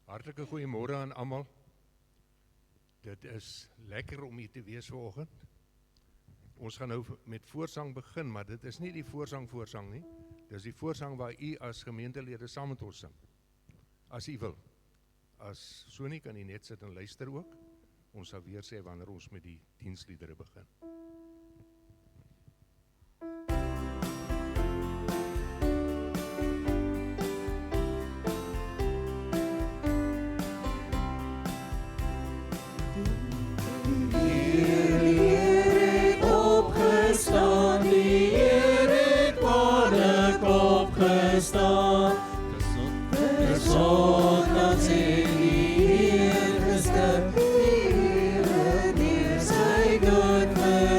Hartlike goeiemôre aan almal. Dit is lekker om hier te wees vanoggend. Ons gaan nou met voorsang begin, maar dit is nie die voorsang nie. Dis die voorsang waar u as gemeentelede saam met ons sing. As u wil. As so nie kan u net sit en luister ook. Ons sal weer sê wanneer ons met die diensliedere begin. Good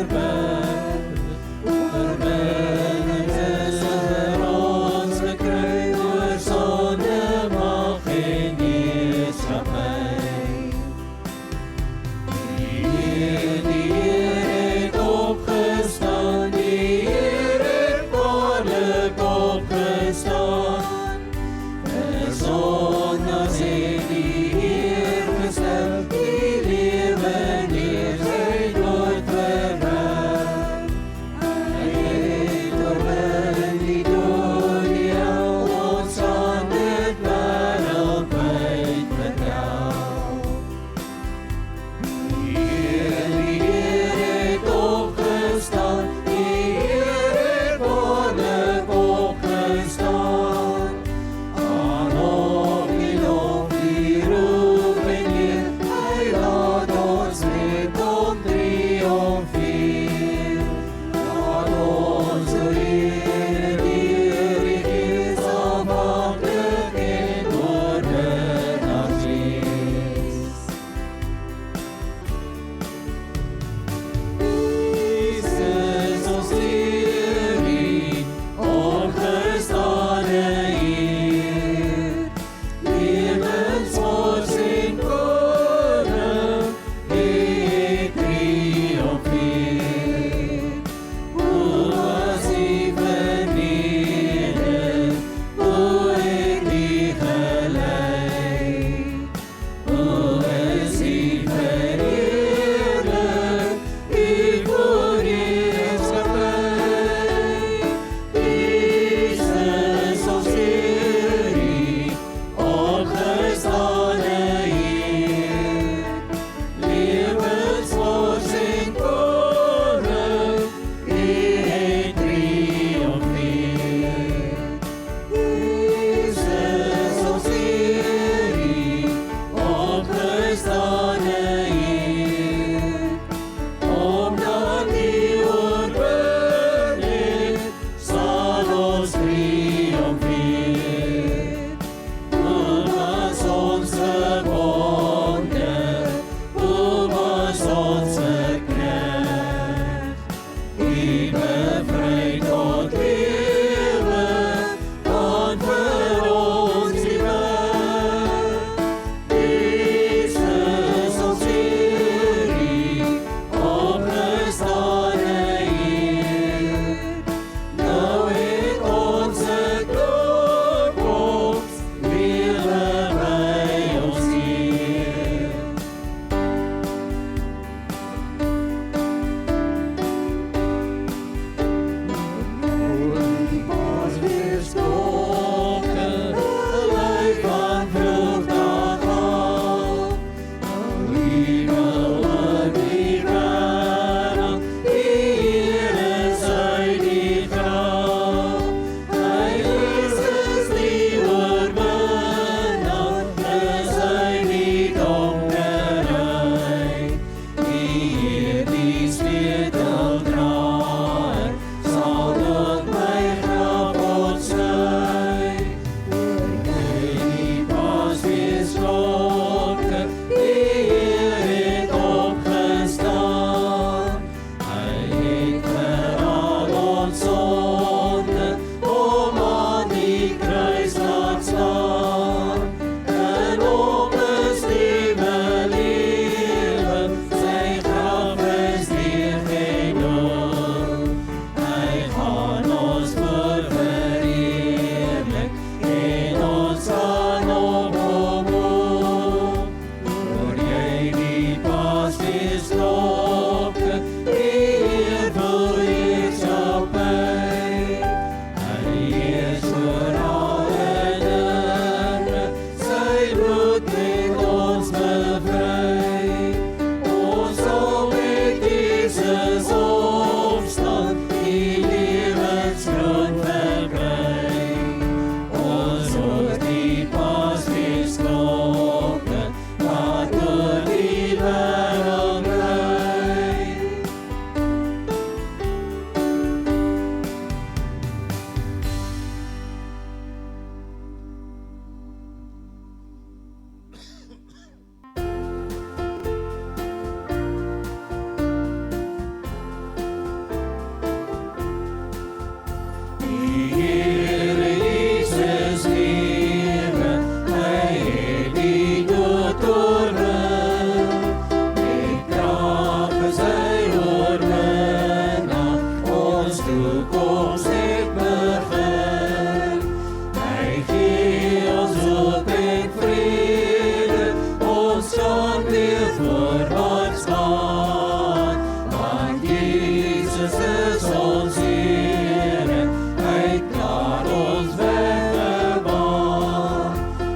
dan weer voorwaarts gaan. Want Jesus is ons Here, hy klaar ons weg gebaan.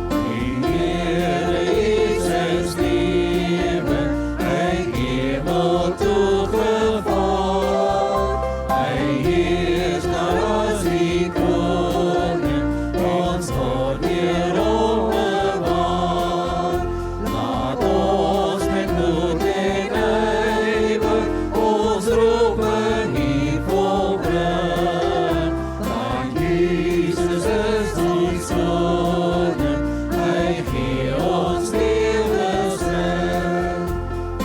Die Here is ons lewe, hy hemel toe gevaar. Hy is daar as die koning, ons word weer opgewaar. Laat ons met moed en ywer ons roeping hier volbring. Want Jesus is ons koning, hy gee ons lewenslig.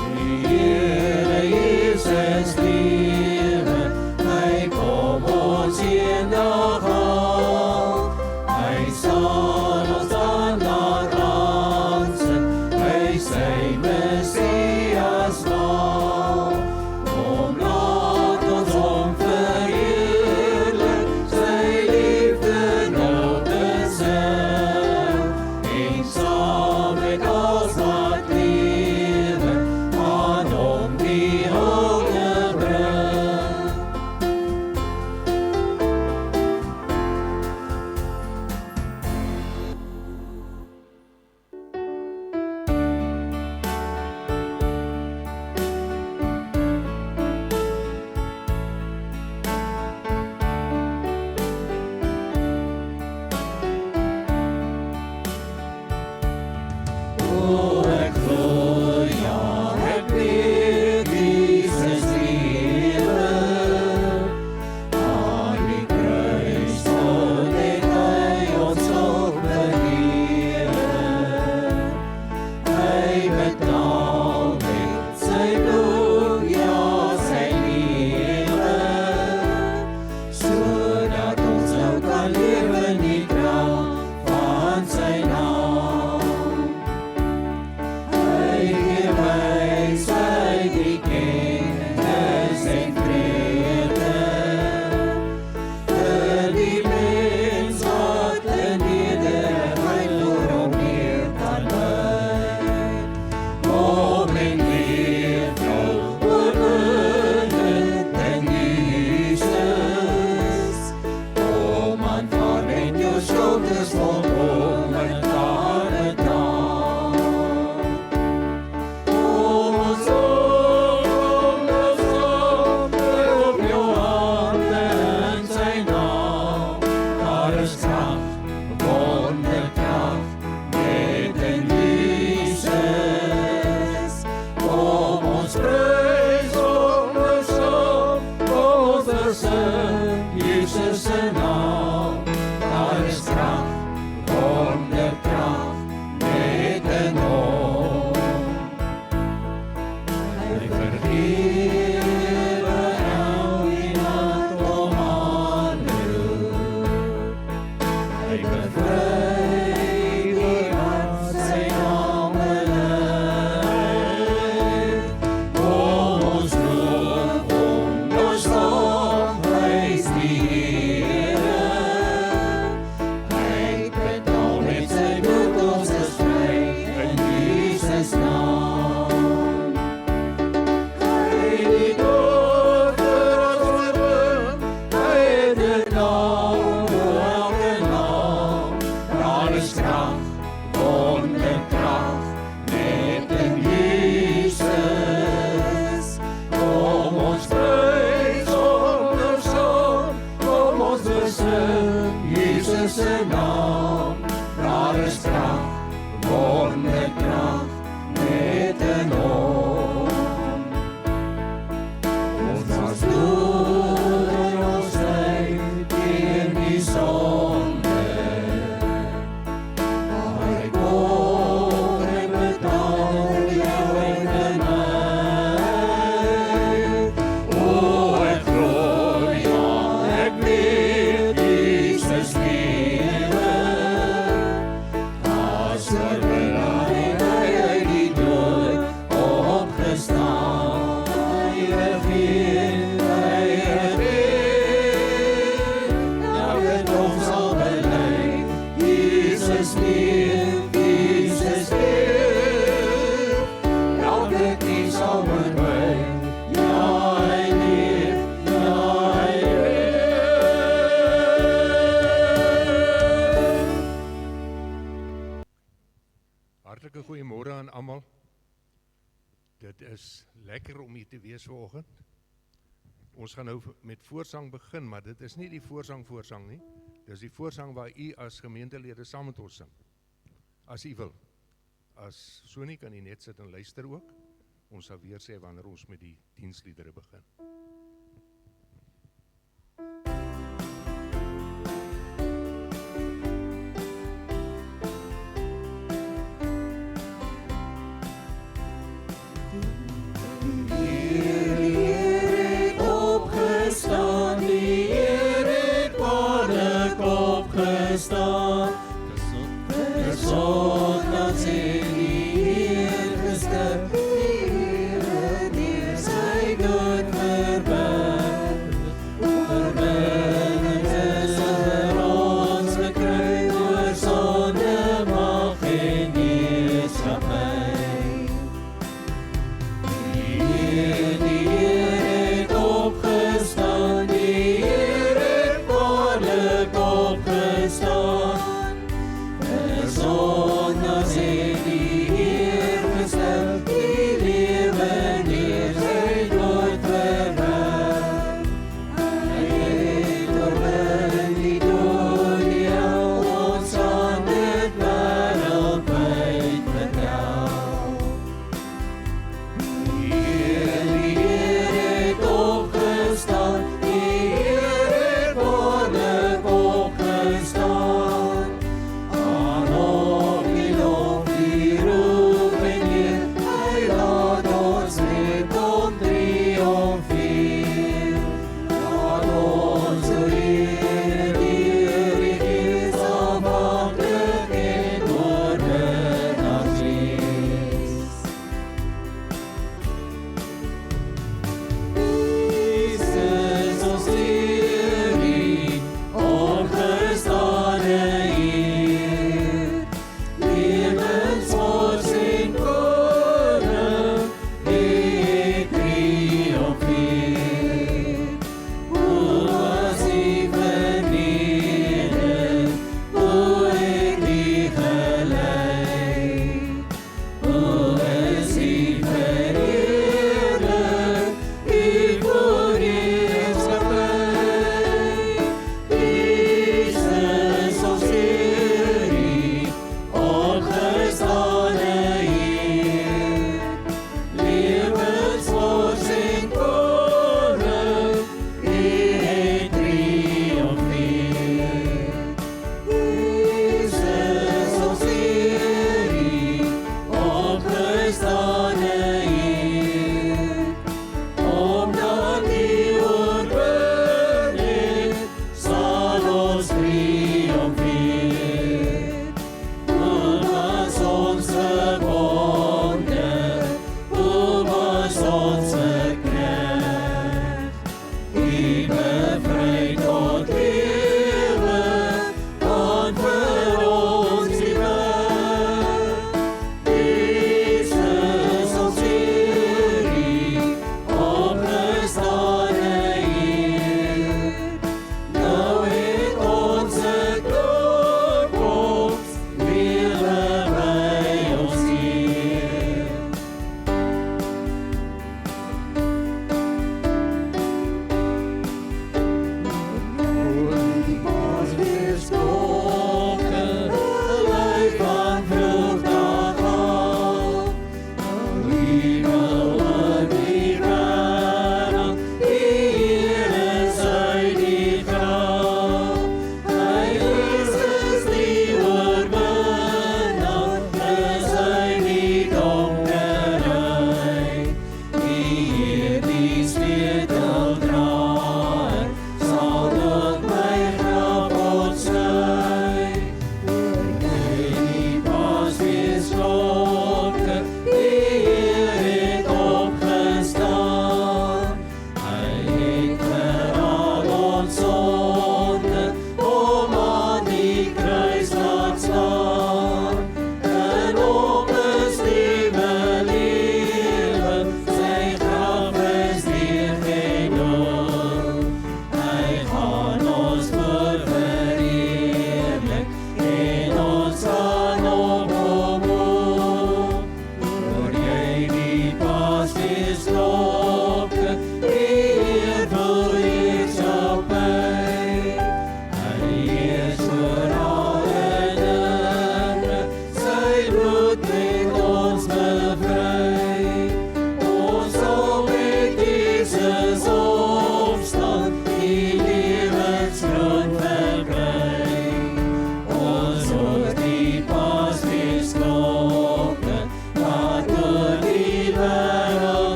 Die Here is ons lewe, hy kom ons eendag haal. Hy sal ons dan laat aansit by sy Messias maal. Kom laat ons hom verheerlik, sy liefde nou besing. En saam met ons laat lewe, aan hom die hulde bring. Dit is lekker om hier te wees vanoggend. Ons gaan nou met voorsang begin, maar dit is nie die voorsang nie. Dis die voorsang waar u as gemeentelede saam met ons sing. As u wil. As so nie, kan u net sit en luister ook. Ons sal weer sê wanneer ons met die diensliedere begin.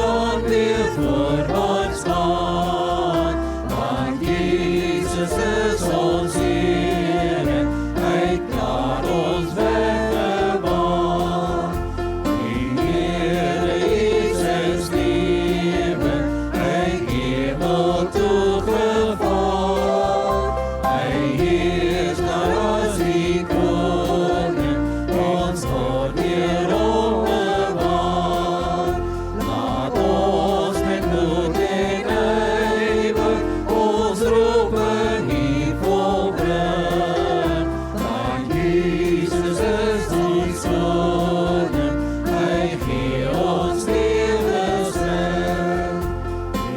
dan weer voorwaarts gaan. Want Jesus is ons Here, hy klaar ons weg gebaan. Die Here Jesus lewe, hy hemel toe gevaar. Hy heers daar as die koning, ons God weer opbewaar. Laat ons met moed en ywer ons roeping hier volbring. Want Jesus is ons koning, hy gee ons lewenslig.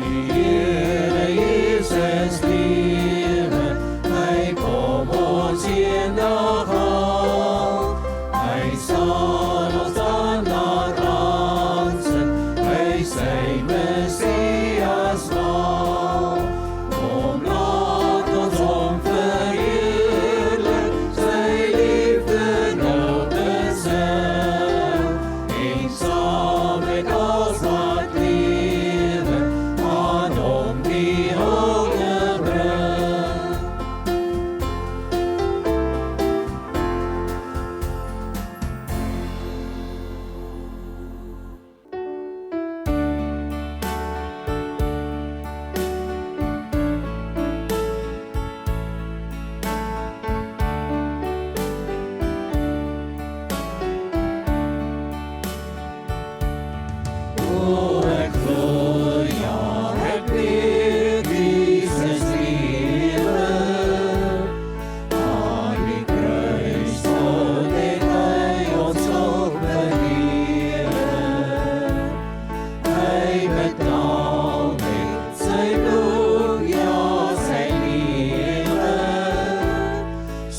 Die Here Jesus lewe, hy kom ons eendag haal. Hy sal ons dan laat aansit, hy sy Messias maal. Kom laat ons hom verheerlik, sy liefde nou besing. En saam met ons wat lewe, aan hom die hulde bring. O, ek glo, ja, ek weet Jesus lewe. Aan die kruis tot het hy ons skuld beheer. Hy betaal met sy bloed, ja, sy lewe,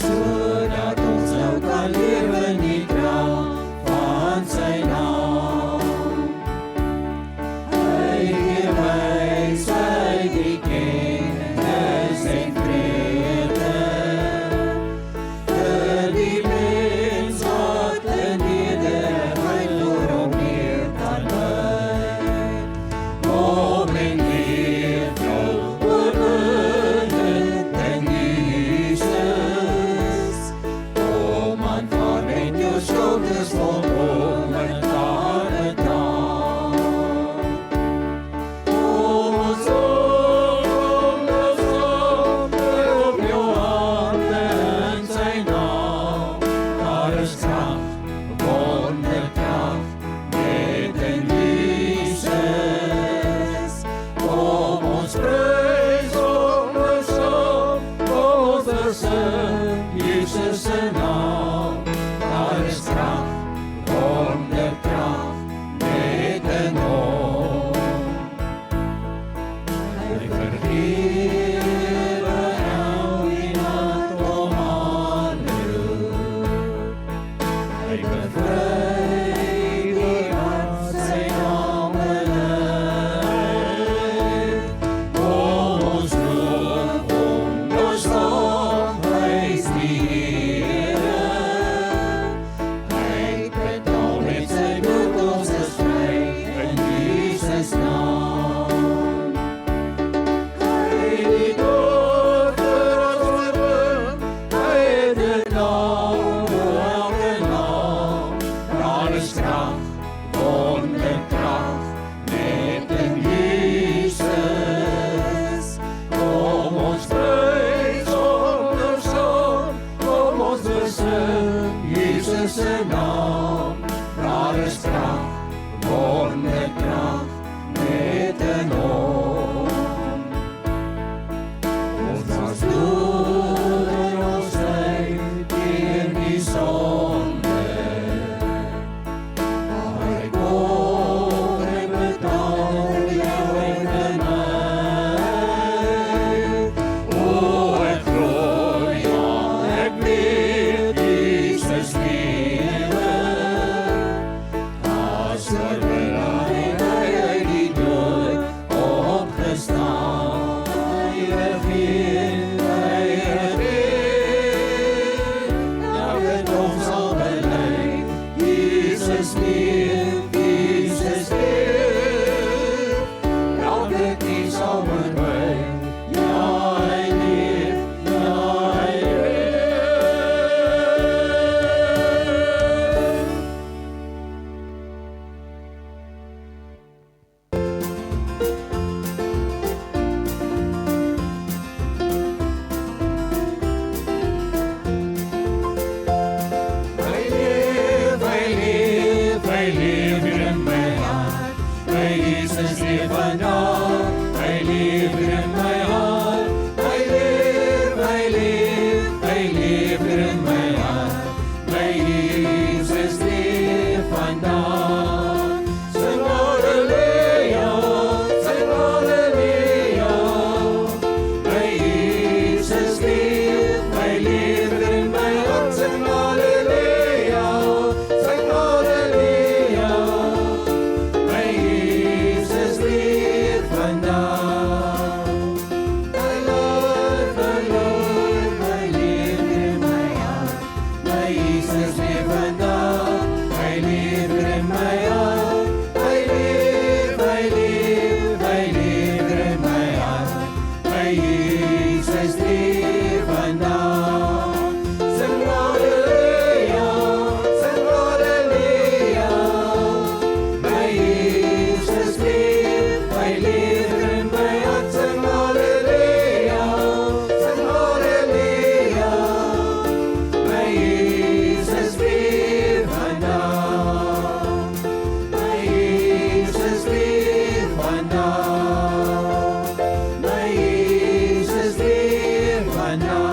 sodat ons nou kan lewe in die krag van sy naam. Hy gee wysheid, die kennis en vrede vir die mens wat in nederigheid voor hom neer kan buig. Jesus leef vandag, hy leef in my hart. Hy leef, hy leef, hy leef in my hart. My Jesus leef vandag. Sing halleluja, sing halleluja. My Jesus leef, hy leef in my hart. Sing halleluja, sing halleluja. My Jesus leef vandag. My Lord, hy leef in my hart. My Jesus leef vandag, hy leef in my hart. Hy leef, hy leef, hy leef in my hart. My Jesus leef vandag. Sing halleluja, sing halleluja. My Jesus leef, hy leef in my hart. Sing halleluja, sing halleluja. My Jesus leef vandag. My Jesus leef vandag. My Jesus leef vandag.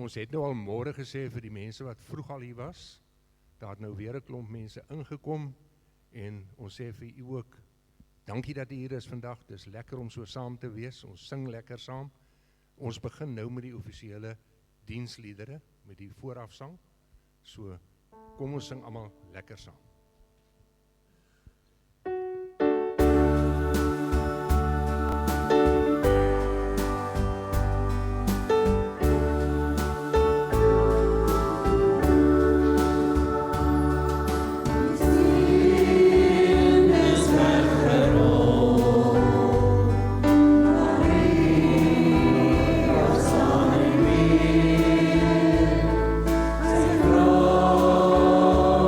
Ons het nou al môre gesê vir die mense wat vroeg al hier was. Daar het nou weer 'n klomp mense ingekom en ons sê vir u ook dankie dat u hier is vandag. Dis lekker om so saam te wees. Ons sing lekker saam. Ons begin nou met die offisiële diensliedere, met die voorafsang. So kom ons sing almal lekker saam.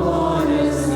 Honest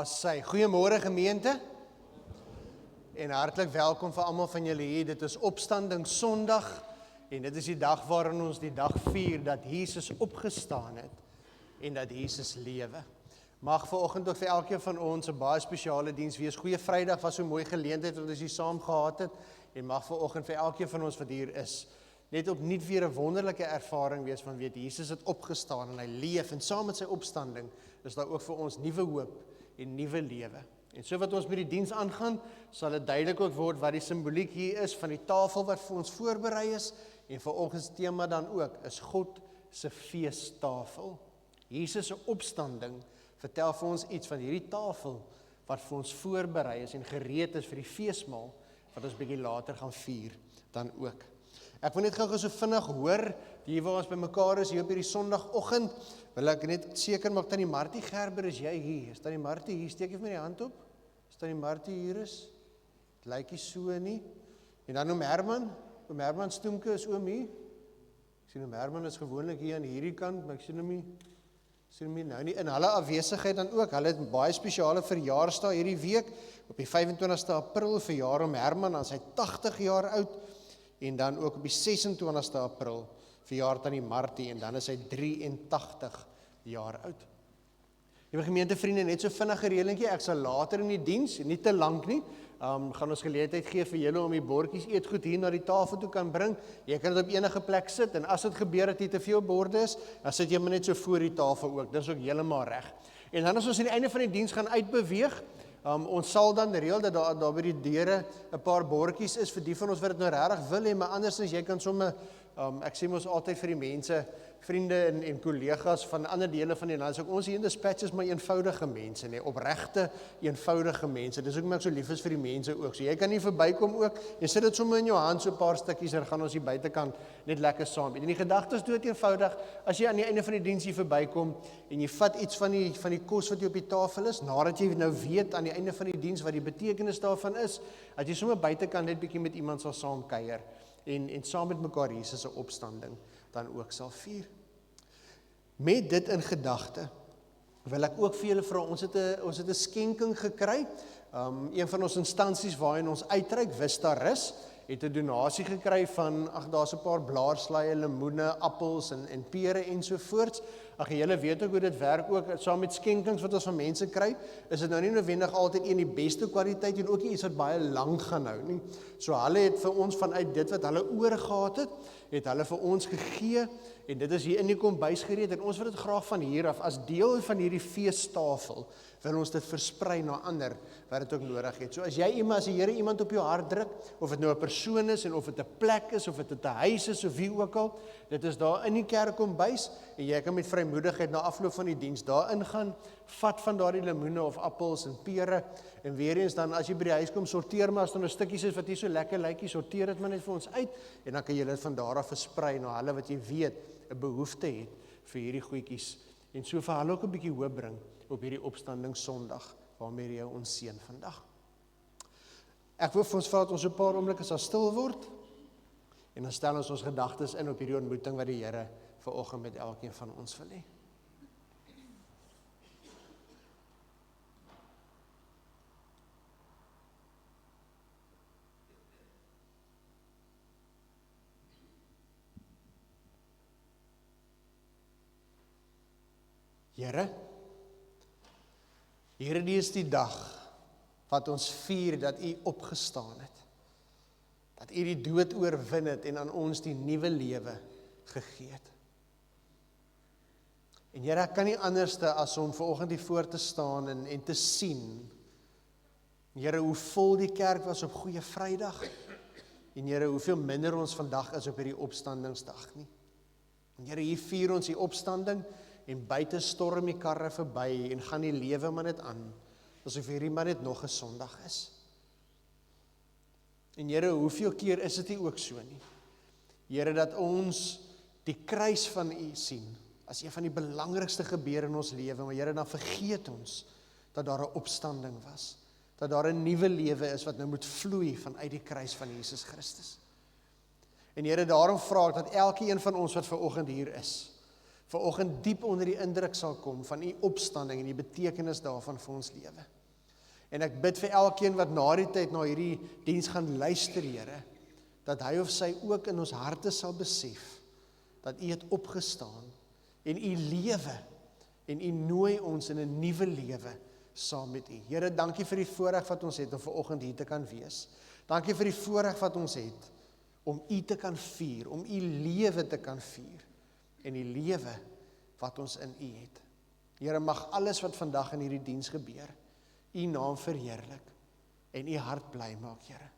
Daar sy. Goeiemôre gemeente. En hartlik welkom vir almal van julle hier. Dit is Opstanding Sondag en dit is die dag waarin ons die dag vier dat Jesus opgestaan het en dat Jesus lewe. Mag vanoggend ook vir elkeen van ons 'n baie spesiale diens wees. Goeie Vrydag was so 'n mooi geleentheid wat ons hier saam gehad het en mag vanoggend vir elkeen van ons wat hier is net opnuut weer 'n wonderlike ervaring wees van weet Jesus het opgestaan en hy leef en saam met sy opstanding is daar ook vir ons nuwe hoop en nuwe lewe. En so wat ons met die diens aangaan, sal dit duidelik ook word wat die simboliek hier is van die tafel wat vir ons voorberei is en vanoggend se tema dan ook is God se feestafel. Jesus se opstanding vertel vir ons iets van hierdie tafel wat vir ons voorberei is en gereed is vir die feesmaal wat ons bietjie later gaan vier dan ook. Ek wil net gou so vinnig hoor, hier waar ons bymekaar is hier op hierdie Sondagoggend, wil ek net seker maak Tannie Martie Gerber, is jy hier? Is Tannie Martie hier? Steek jy vir my die hand op? Is Tannie Martie hier is? Het lyk nie so nie. En dan oom Herman Stoemke is oom hier. Ek sien oom Herman is gewoonlik hier aan hierdie kant, maar ek sien hom nie nou nie. In hulle afwesigheid dan ook, hulle het 'n baie spesiale verjaarsdag hierdie week, op die 25ste April verjaar oom Herman, dan is hy 80 jaar oud, en dan ook op die 26ste April verjaar Tannie Martie en dan is hy 83 jaar oud. Liewe gemeentevriende, net so vinnige reëlingkie, ek sal later in die diens, nie te lank nie, gaan ons geleentheid gee vir julle om die bordjies eetgoed hier na die tafel toe kan bring. Jy kan dit op enige plek sit en as dit gebeur dat hier te veel borde is, dan sit jy maar net so voor die tafel ook. Dis ook heeltemal reg. En dan as ons aan die einde van die diens gaan uitbeweeg, ons sal dan reël dat daar by die deure 'n paar bordjies is vir die van ons wat dit nou regtig wil hê, maar andersins jy kan sommer ek sê mos altyd vir die mense, vriende en kollegas van ander dele van die land, so ons hier in Dispatch is maar eenvoudige mense, nee, opregte eenvoudige mense. Dis hoekom ek so lief is vir die mense ook. So jy kan nie verbykom ook. Jy sit dit sommer in jou hand so 'n paar stukkies en gaan ons hier buitekant net lekker saam eet. En die gedagte is dood eenvoudig. As jy aan die einde van die diens hier verbykom en jy vat iets van die kos wat jy op die tafel is, nadat jy nou weet aan die einde van die diens wat die betekenis daarvan is, dat jy sommer buitekant net bietjie met iemand sal saam kuier en saam met mekaar Jesus se opstanding dan ook sal vier. Met dit in gedagte wil ek ook vir julle vra, ons het 'n skenking gekry. Een van ons instansies waarin ons uitreik, Vistarus, het 'n donasie gekry van, daar's 'n paar blaarslaie, lemoene, appels en pere ensovoorts. Julle weet ook hoe dit werk ook, saam met skenkings wat ons van mense kry, is dit nou nie noodwendig altyd die beste kwaliteit en ook nie iets wat baie lank gaan hou nie. So hulle het vir ons vanuit dit wat hulle oorgehad het hulle vir ons gegee en dit is hier in die kombuis gereed en ons wil dit graag van hier af as deel van hierdie feestafel wil ons dit versprei na ander wat dit ook nodig het. So as die Here iemand op jou hart druk, of dit nou 'n persoon is en of dit 'n plek is of dit 'n huis is of wie ook al, dit is daar in die kerk kombuis en jy kan met vrymoedigheid na afloop van die diens daarin gaan, vat van daardie lemoene of appels en pere en weer eens dan as jy by die huis kom, sorteer maar as daar 'n stukkies is wat nie so lekker lykie, sorteer dit maar net vir ons uit en dan kan jy dit van daar af versprei na hulle wat jy weet 'n behoefte het vir hierdie goedjies en so vir hulle ook 'n bietjie hoop bring op hierdie opstanding Sondag waarmee jy ons seën vandag. Ek wil vir ons vra dat ons 'n paar oomblikke sal stil word en dan stel ons gedagtes in op hierdie ontmoeting wat die Here vanoggend met elkeen van ons wil hê. Here, dit is die dag wat ons vier dat U opgestaan het. Dat U die dood oorwin het en aan ons die nuwe lewe gegee het. En Here, ek kan nie anderste as om vanoggend hier voor te staan en te sien, Here, hoe vol die kerk was op Goeie Vrydag en Here, hoeveel minder ons vandag is op hierdie opstandingsdag nie. En Here, hier vier ons die opstanding en buite storm die karre verby en gaan die lewe maar net aan, asof hierdie maar net nog 'n Sondag is. En Here, hoeveel keer is dit nie ook so nie? Here, dat ons die kruis van U sien, as een van die belangrikste gebeure in ons lewe, maar Here, dan vergeet ons dat daar 'n opstanding was, dat daar 'n nuwe lewe is wat nou moet vloei vanuit die kruis van Jesus Christus. En Here, daarom vra ek dat elkeen van ons wat vanoggend hier is, vanoggend diep onder die indruk sal kom van U opstanding en die betekenis daarvan vir ons lewe. En ek bid vir elkeen wat na die tyd, na hierdie diens gaan luister, Here, dat hy of sy ook in ons harte sal besef, dat U het opgestaan, en U lewe, en U nooi ons in 'n nuwe lewe, saam met U. Here, dankie vir die voorreg wat ons het om vanoggend hier te kan wees. Dankie vir die voorreg wat ons het, om U te kan vier, om U lewe te kan vier, en die lewe wat ons in U het. Here, mag alles wat vandag in hierdie diens gebeur, U naam verheerlik, en U hart bly maak, Here.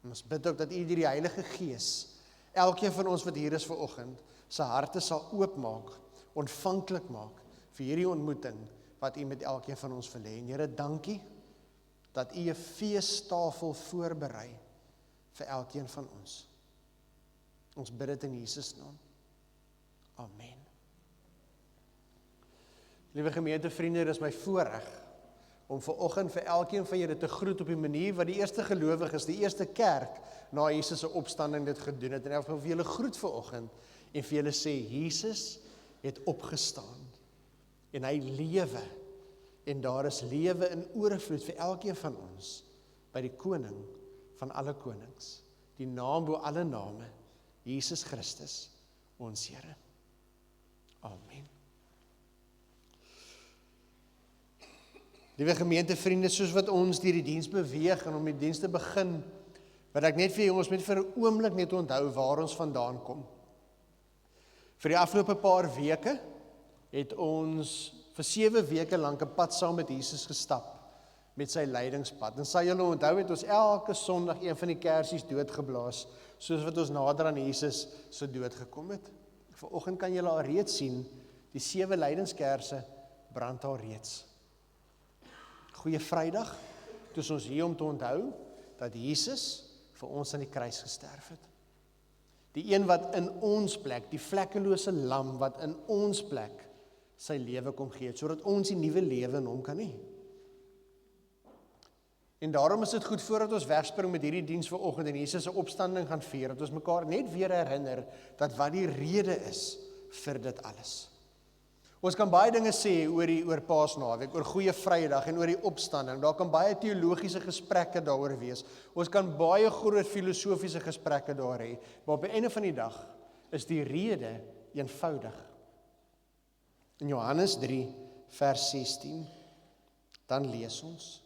En ons bid ook dat U deur die Heilige Gees, elkeen van ons wat hier is vanoggend, sy harte sal oopmaak, ontvanklik maak, vir hierdie ontmoeting, wat U met elkeen van ons wil hê. En Here, dankie, dat U 'n feestafel voorberei, vir elkeen van ons. Ons bid dit in Jesus naam. Amen. Liewe gemeentevriende, dit is my voorreg om vanoggend vir elkeen van julle te groet op die manier wat die eerste gelowiges, die eerste kerk na Jesus se opstanding dit gedoen het. En ek wil vir julle groet vanoggend en vir julle sê, Jesus het opgestaan en hy lewe, en daar is lewe in oorvloed vir elkeen van ons by die koning van alle konings, die naam bo alle name, Jesus Christus, ons Here. Amen. Liewe gemeentevriende, soos wat ons deur die diens beweeg en om die diens te begin, wat ek net vir ons met vir 'n oomblik net onthou waar ons vandaan kom. Vir die afgelope paar weke het ons vir 7 weke lank 'n pad saam met Jesus gestap, met sy lydingspad. En sal julle onthou het ons elke Sondag een van die kersies doodgeblaas, soos wat ons nader aan Jesus se dood gekom het. Vanoggend kan julle al reeds sien, die 7 lydingskerse brand al reeds. Goeie Vrydag, toe is ons hier om te onthou, dat Jesus vir ons aan die kruis gesterf het. Die een wat in ons plek, die vlekkelose lam wat in ons plek sy lewe kom gee, sodat ons die nuwe lewe in hom kan hê. En daarom is dit goed voordat ons wegspring met hierdie diens vanoggend en Jesus se opstanding gaan vier, dat ons mekaar net weer herinner dat wat die rede is vir dit alles. Ons kan baie dinge sê oor Paasnaweek, oor Goeie Vrydag en oor die opstanding. Daar kan baie teologiese gesprekke daaroor wees. Ons kan baie groot filosofiese gesprekke daar hê, maar op die einde van die dag is die rede eenvoudig. In Johannes 3 vers 16, dan lees ons: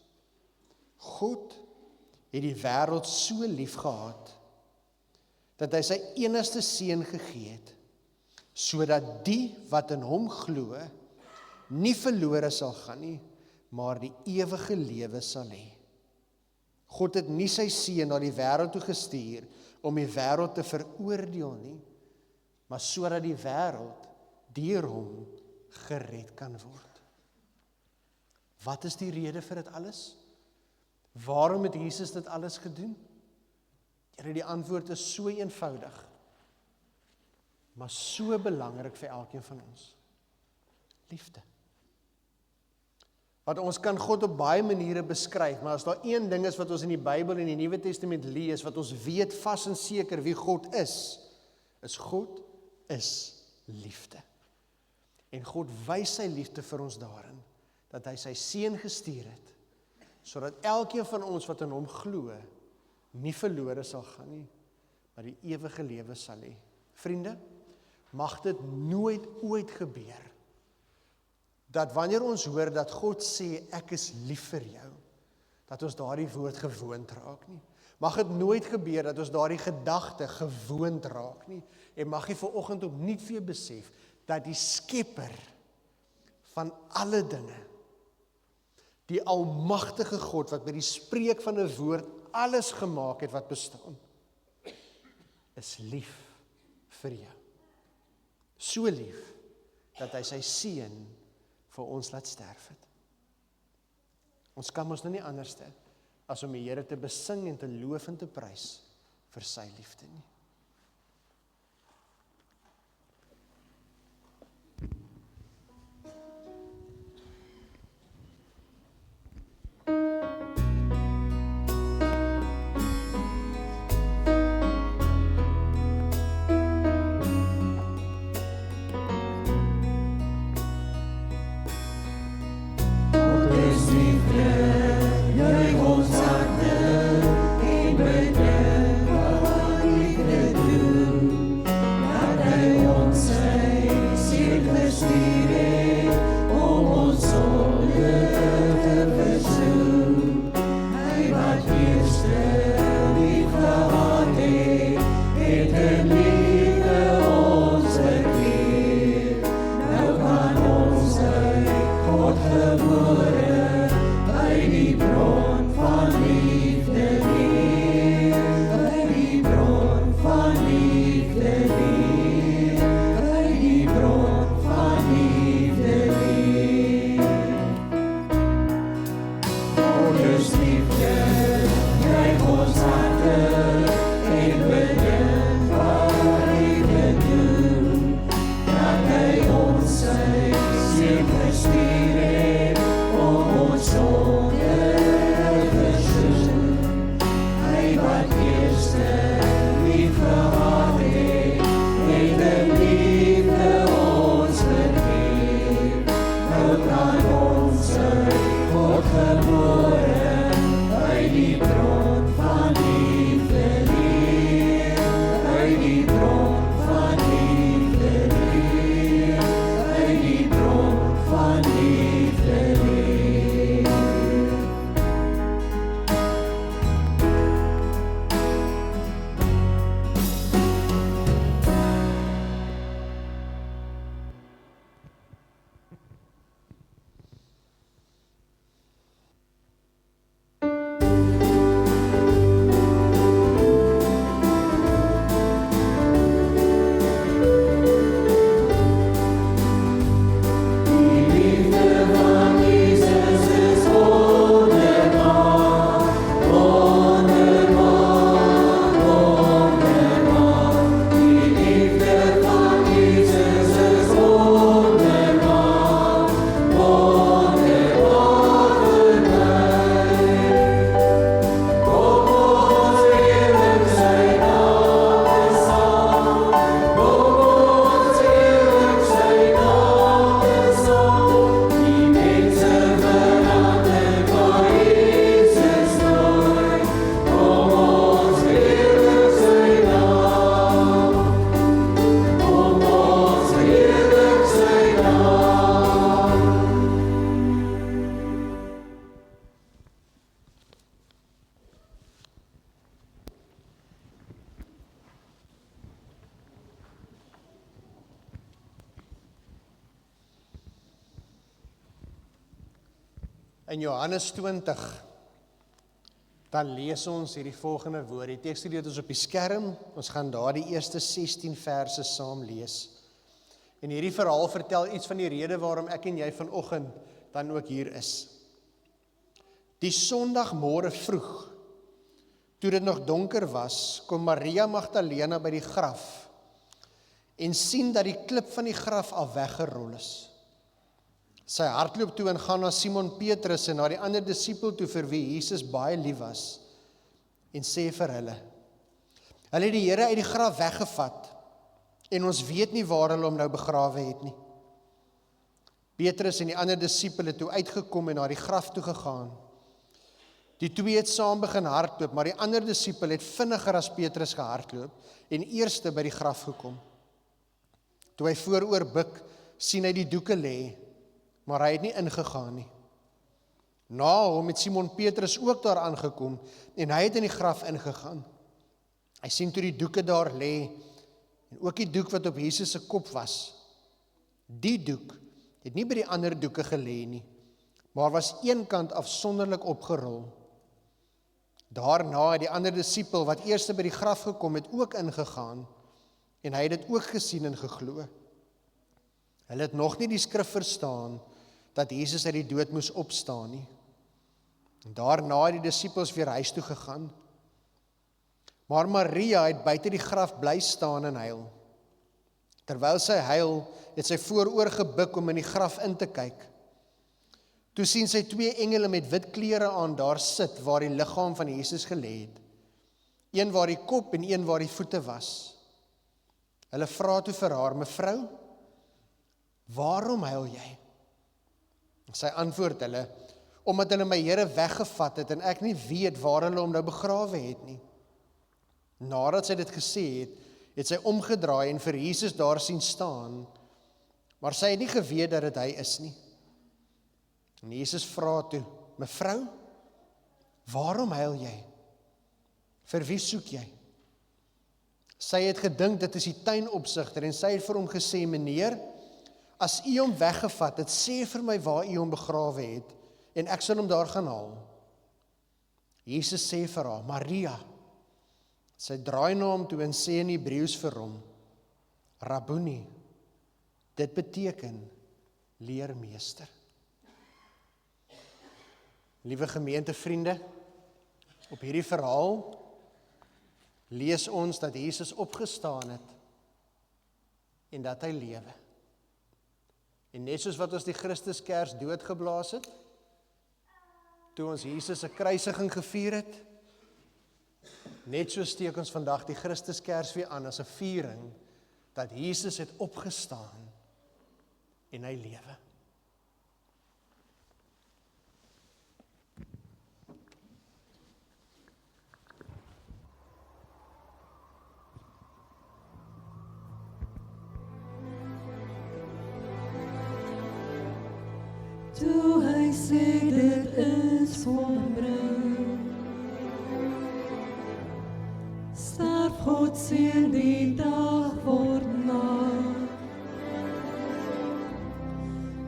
God het die wêreld so lief gehad, dat hy sy enigste seun gegee het, sodat die wat in hom glo, nie verlore sal gaan nie, maar die ewige lewe sal hê. God het nie sy seun na die wêreld toe gestuur, om die wêreld te veroordeel nie, maar sodat die wêreld deur hom gered kan word. Wat is die rede vir dit alles? Waarom het Jesus dit alles gedoen? Here, die antwoord is so eenvoudig, maar so belangrik vir elkeen van ons. Liefde. Want ons kan God op baie maniere beskryf, maar as daar een ding is wat ons in die Bybel en die Nuwe Testament lees, wat ons weet vas en seker wie God is God is liefde. En God wys sy liefde vir ons daarin, dat hy sy seun gestuur het, sodat elkeen van ons wat in hom glo, nie verlore sal gaan nie, maar die ewige lewe sal hê. Vriende, mag dit nooit ooit gebeur, dat wanneer ons hoor dat God sê, ek is lief vir jou, dat ons daardie woord gewoond raak nie. Mag dit nooit gebeur dat ons daardie gedagte gewoond raak nie, en mag jy vanoggend opnuut weer besef, dat die Skepper van alle dinge, die almagtige God, wat met die spreek van 'n woord alles gemaak het wat bestaan, is lief vir jou. So lief, dat hy sy seun vir ons laat sterf het. Ons kan ons nou nie anderste, as om die Here te besing en te loof en te prys, vir sy liefde nie. God is liefde. In Johannes 20, dan lees ons hierdie volgende woord. Die teks het ons op die skerm. Ons gaan daar die eerste 16 verse saam lees. En hierdie verhaal vertel iets van die rede waarom ek en jy vanoggend dan ook hier is. Die Sondagmôre vroeg, toe dit nog donker was, kom Maria Magdalena by die graf en sien dat die klip van die graf al weggerol is. Sy hardloop toe en gaan na Simon Petrus en na die ander disipel toe vir wie Jesus baie lief was en sê vir hulle het die Here uit die graf weggevat en ons weet nie waar hulle hom nou begrawe het nie. Petrus en die ander disipel het toe uitgekom en na die graf toe gegaan. Die twee het saam begin hardloop, maar die ander disipel het vinniger as Petrus gehardloop en eerste by die graf gekom. Toe hy vooroor buig, sien hy die doeke lê, maar hy het nie ingegaan nie. Na hom het Simon Petrus ook daar aangekom en hy het in die graf ingegaan. Hy sien toe die doeke daar lê en ook die doek wat op Jesus se kop was. Die doek het nie by die ander doeke gelê nie, maar was eenkant afsonderlik opgerol. Daarna het die ander disipel wat eerste by die graf gekom het ook ingegaan en hy het dit ook gesien en geglo. Hulle het nog nie die skrif verstaan dat Jesus uit die dood moes opstaan nie. En daarna het die disipels weer huis toe gegaan. Maar Maria het buite die graf bly staan en huil. Terwyl sy huil, het sy vooroor gebuk om in die graf in te kyk. Toe sien sy twee engele met wit klere aan daar sit waar die liggaam van Jesus gelê het. Een waar die kop en een waar die voete was. Hulle vra toe vir haar, mevrou, waarom huil jy? Sy antwoord hulle, omdat hulle my Here weggevat het en ek nie weet waar hulle hom nou begrawe het nie. Nadat sy dit gesê het, het sy omgedraai en vir Jesus daar sien staan, maar sy het nie geweet dat dit hy is nie. En Jesus vra toe, mevrou, waarom huil jy? Vir wie soek jy? Sy het gedink dit is die tuinopsigter en sy het vir hom gesê, meneer, as u hom weggevat het, sê vir my waar u hom begrawe het en ek sal hom daar gaan haal. Jesus sê vir haar, Maria. Sy draai na hom toe en sê in Hebreëus vir hom, Rabboni. Dit beteken leermeester. Liewe gemeentevriende, op hierdie verhaal lees ons dat Jesus opgestaan het en dat hy lewe. En net soos wat ons die Christuskers doodgeblaas het, toe ons Jesus se kruisiging gevier het, net so steek ons vandag die Christuskers weer aan as 'n viering, dat Jesus het opgestaan en hy lewe. Toe hy sê dit is volbring, sterf God seën die dag word nag.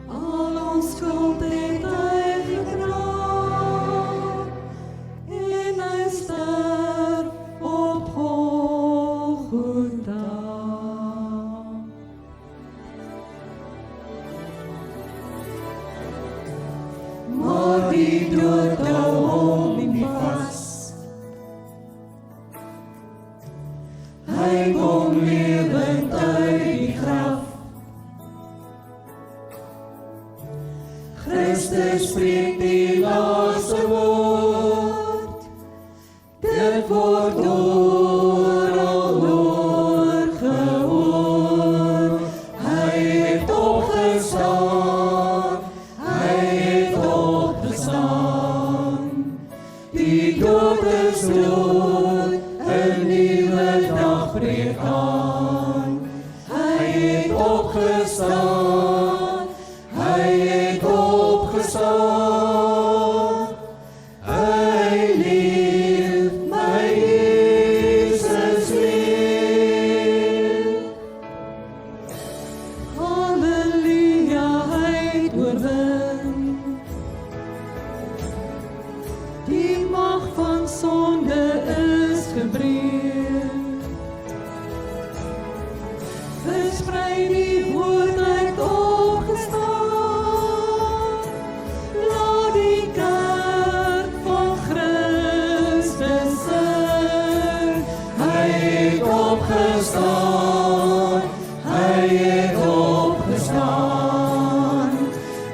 Al ons skuld het hy gedra, en hy sterf op Golgotha. Maar die dood hou hom nie vas. Hy kom lewend uit die graf. Christus spreek die laaste woord. Dit word oral gehoor. Hy het opgestaan. Die dood is dood, 'n nuwe dag breek aan. Hy het opgestaan, hy het opgestaan. Hy leef, my Jesus leef. Halleluja, hy het oorwin. Die mag van sonde is gebreek. Versprei die woord uit opgestaan. Laat die kerk van Christus sing. Hy het opgestaan. Hy het opgestaan.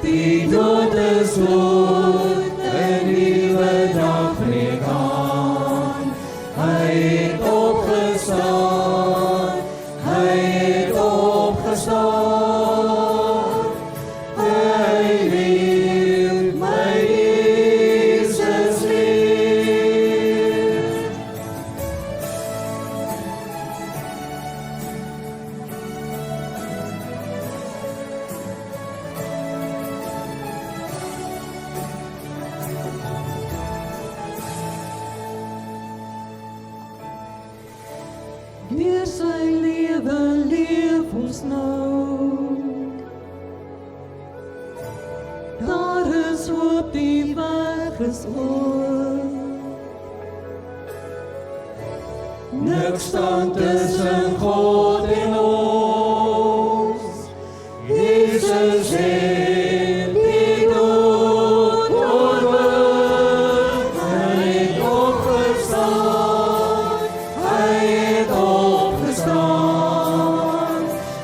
Die dood is dood. 'n nuwe dag breek aan. Hy het opgestaan. Hy het opgestaan. Hy leef, my Jesus leef. Deur sy lewe leef ons nou. Daar is hoop, die weg is oop. Niks staan tussen God en ons. Jesus het die dood oorwin. Hy het opgestaan. Hy het opgestaan.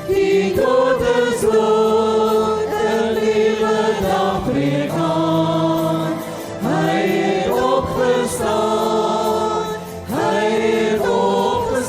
Die dood is dood, 'n nuwe dag breek aan. Hy het opgestaan. Hy het opgestaan.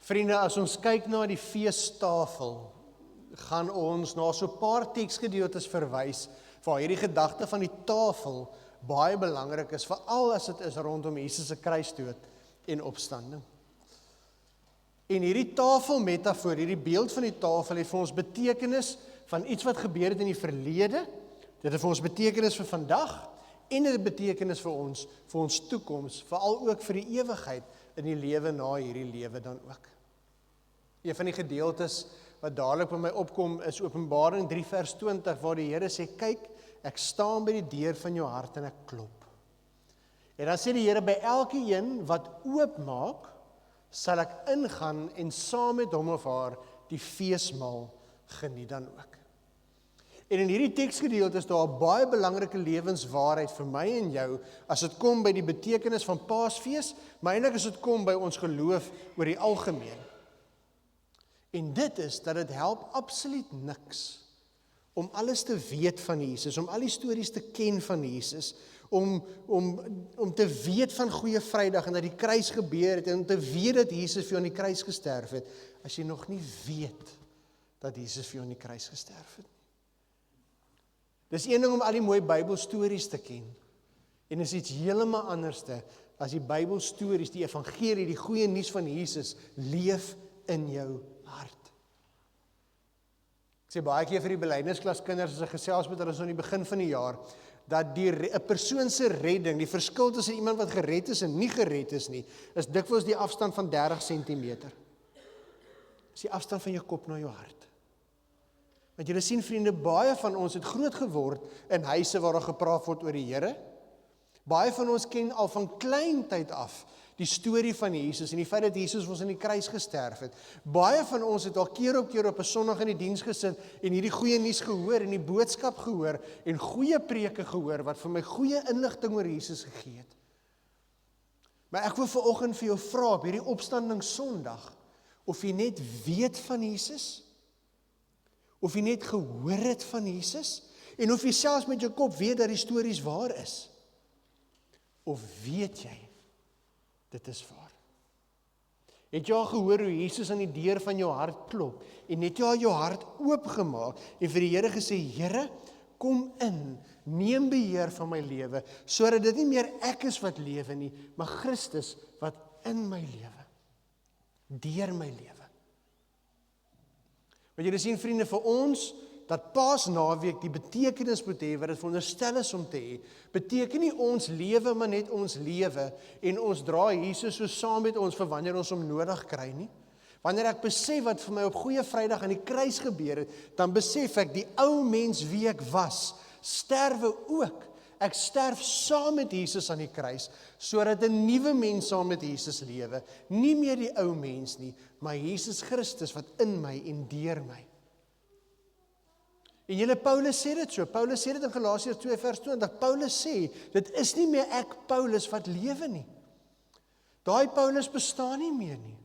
Vriende, as ons kyk na die feestafel, gaan ons na so 'n paar teksgedeeltes verwys waar hierdie gedagte van die tafel baie belangrik is, veral as dit is rondom Jesus se kruisdood en opstanding. En hierdie tafelmetafoor, hierdie beeld van die tafel het vir ons betekenis van iets wat gebeur het in die verlede, dit het vir ons betekenis vir vandag, en dit het betekenis vir ons toekoms, veral ook vir die ewigheid in die lewe na hierdie lewe dan ook. Een van die gedeeltes wat dadelik by my opkom is Openbaring 3 vers 20 waar die Here sê, kyk, ek staan by die deur van jou hart en ek klop. En dan sê die Here, by elke een wat oopmaak, sal ek ingaan en saam met hom of haar die feesmaal geniet dan ook. En in hierdie teksgedeelte is daar 'n baie belangrike lewenswaarheid vir my en jou, as dit kom by die betekenis van Paasfees, maar eintlik as dit kom by ons geloof oor die algemeen. En dit is, dat dit help absoluut niks om alles te weet van Jesus, om al die stories te ken van Jesus, om te weet van Goeie Vrydag en dat die kruis gebeur het, en om te weet dat Jesus vir jou aan die kruis gesterf het, as jy nog nie weet dat Jesus vir jou aan die kruis gesterf het. Dis een ding om al die mooi Bybelstories te ken, en is iets heeltemal anderste as die Bybelstories, die evangelie, die goeie nuus van Jesus, leef in jou hart. Ek sê baie keer vir die belydenisklaskinders as ek gesels met hulle so in die begin van die jaar, dat 'n persoon se redding, die verskil tussen iemand wat gered is en nie gered is nie, is dikwels die afstand van 30 cm. Dis die afstand van jou kop na jou hart. Want julle sien vriende, baie van ons het groot geword in huise waar daar gepraat word oor die Here. Baie van ons ken al van klein tyd af die storie van Jesus en die feit dat Jesus ons aan die kruis gesterf het. Baie van ons het al keer op 'n Sondag in die diens gesit en hierdie goeie nuus gehoor en die boodskap gehoor en goeie preke gehoor wat vir my goeie inligting oor Jesus gegee het. Maar ek wil vanoggend vir jou vra op hierdie opstanding Sondag of jy net weet van Jesus, of jy net gehoor het van Jesus, en of jy selfs met jou kop weet dat die stories waar is. Of weet jy, dit is waar. Het jy al gehoor hoe Jesus aan die deur van jou hart klop, en het jy al jou hart oopgemaak, en vir die Here gesê, Here, kom in, neem beheer van my lewe, sodat dit nie meer ek is wat lewe nie, maar Christus wat in my lewe, deur my lewe. Want julle sien vriende, vir ons, dat Paasnaweek die betekenis moet hê wat dit veronderstel is om te hê, beteken nie ons lewe maar net ons lewe en ons dra Jesus so saam met ons vir wanneer ons hom nodig kry nie. Wanneer ek besef wat vir my op Goeie Vrydag aan die kruis gebeur het, dan besef ek die ou mens wie ek was, sterwe ook. Ek sterf saam met Jesus aan die kruis, sodat 'n nuwe mens saam met Jesus lewe. Nie meer die ou mens nie, maar Jesus Christus wat in my en deur my. En julle, Paulus sê dit so. Paulus sê dit in Galasiërs 2 vers 20. Paulus sê, dit is nie meer ek, Paulus, wat lewe nie. Daai Paulus bestaan nie meer nie.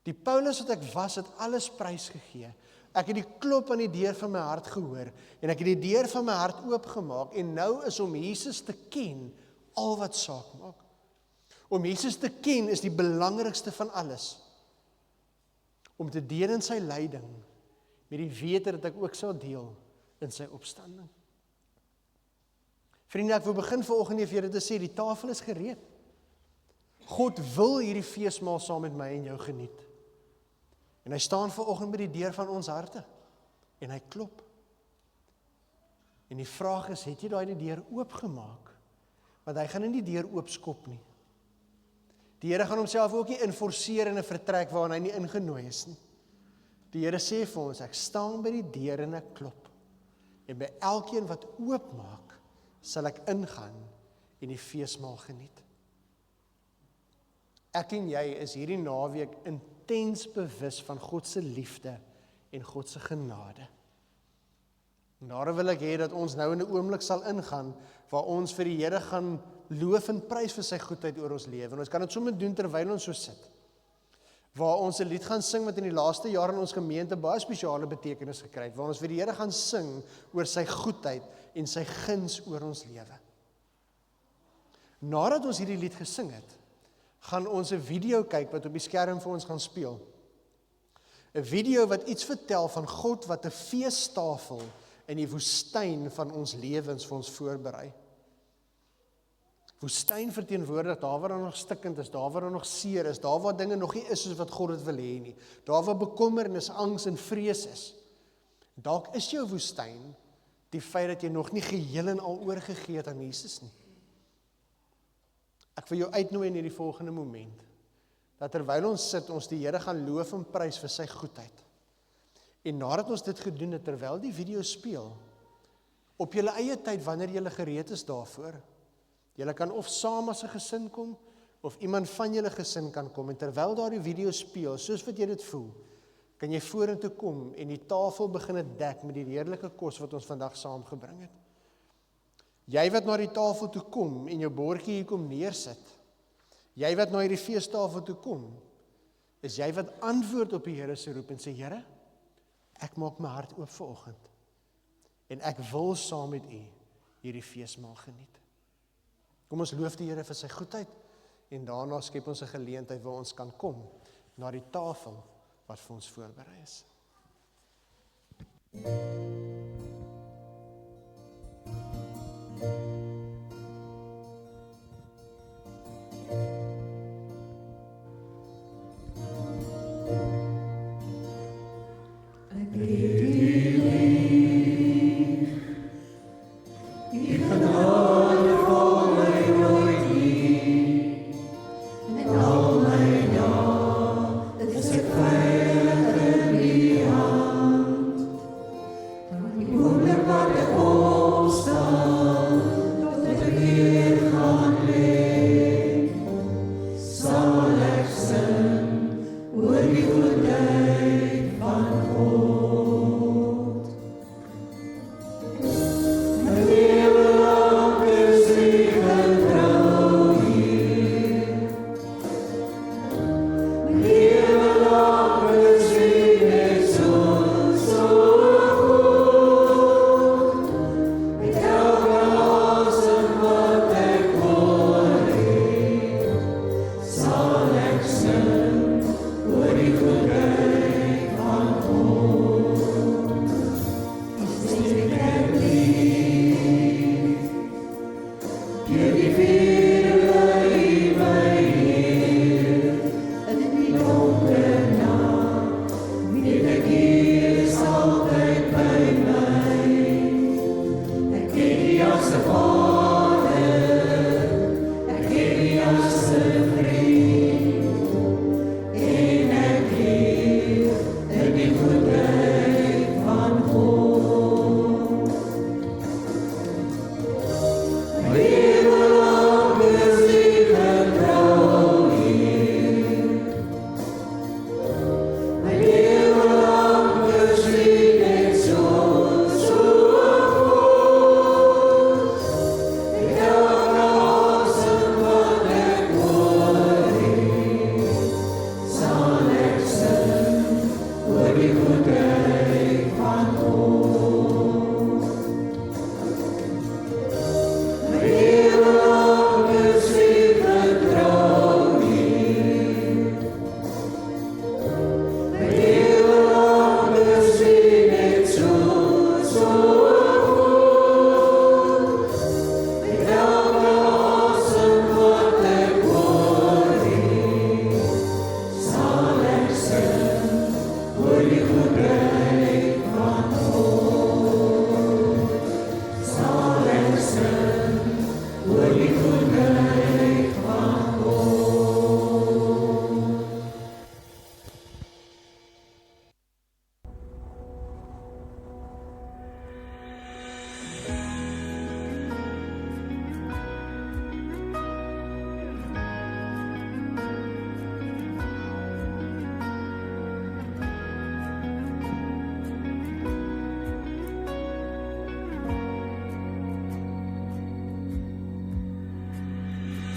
Die Paulus wat ek was, het alles prys gegee. Ek het die klop aan die deur van my hart gehoor, en ek het die deur van my hart oopgemaak, en nou is om Jesus te ken, al wat saak maak. Om Jesus te ken is die belangrikste van alles. Om te deel in sy lyding, met die wete dat ek ook sal deel in sy opstanding. Vriende, ek wil begin vanoggend vir julle te sê, die tafel is gereed. God wil hierdie feesmaal saam met my en jou geniet. En hy staan vanoggend by die deur van ons harte, en hy klop. En die vraag is, het jy daai deur oopgemaak? Want hy gaan nie die deur oopskop nie. Die Here gaan homself ook nie inforceer in 'n vertrek waarin hy nie ingenooi is nie. Die Here sê vir ons, ek staan by die deur en ek klop. En by elkeen wat oopmaak, sal ek ingaan en die feesmaal geniet. Ek en jy is hierdie naweek intens bewus van God se liefde en God se genade. En daarom wil ek hê dat ons nou in 'n oomblik sal ingaan, waar ons vir die Here gaan loof en prys vir sy goedheid oor ons lewe. En ons kan dit sommer doen terwyl ons so sit. Waar ons 'n lied gaan sing wat in die laaste jare in ons gemeente baie spesiale betekenis gekry het, waar ons vir die Here gaan sing oor sy goedheid en sy guns oor ons lewe. Nadat ons hierdie lied gesing het, gaan ons 'n video kyk wat op die skerm vir ons gaan speel. 'n Video wat iets vertel van God wat 'n feestafel in die woestyn van ons lewens vir ons voorberei. Woestyn verteenwoordig daar waar daar nog stikkend is, daar waar daar nog seer is, daar waar dinge nog nie is soos wat God dit wil hê nie, daar waar bekommernis, angs en vrees is. Dalk is jou woestyn die feit dat jy nog nie geheel en al oorgegee het aan Jesus nie. Ek wil jou uitnooi in hierdie volgende moment, dat terwyl ons sit, ons die Here gaan loof en prys vir sy goedheid. En nadat ons dit gedoen het, terwyl die video speel, op julle eie tyd, wanneer julle gereed is daarvoor, julle kan of saam as 'n gesin kom, of iemand van julle gesin kan kom, en terwyl daar die video speel, soos wat jy dit voel, kan jy vorentoe kom en die tafel begin dek met die heerlike kos wat ons vandag saamgebring het. Jy wat na die tafel toe kom en jou bordjie hier kom neersit, jy wat na hierdie feestafel toe kom, is jy wat antwoord op die Here se roep en sê, Here, ek maak my hart oop vanoggend en ek wil saam met U hierdie feesmaal geniet. Kom ons loof die Here vir sy goedheid en daarna skep ons 'n geleentheid waar ons kan kom na die tafel wat vir ons voorberei is.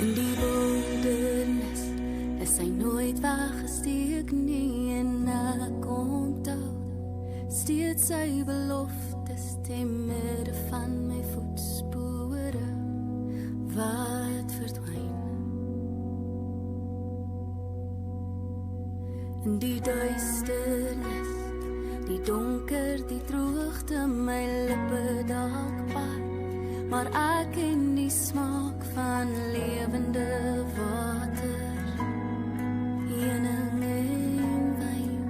In die wildernis is hy nooit weggesteek nie en ek onthou steeds sy beloftes te midde van my voetspore wat verdwyn. maar ek ken die smaak van lewende water, heuning en wyn.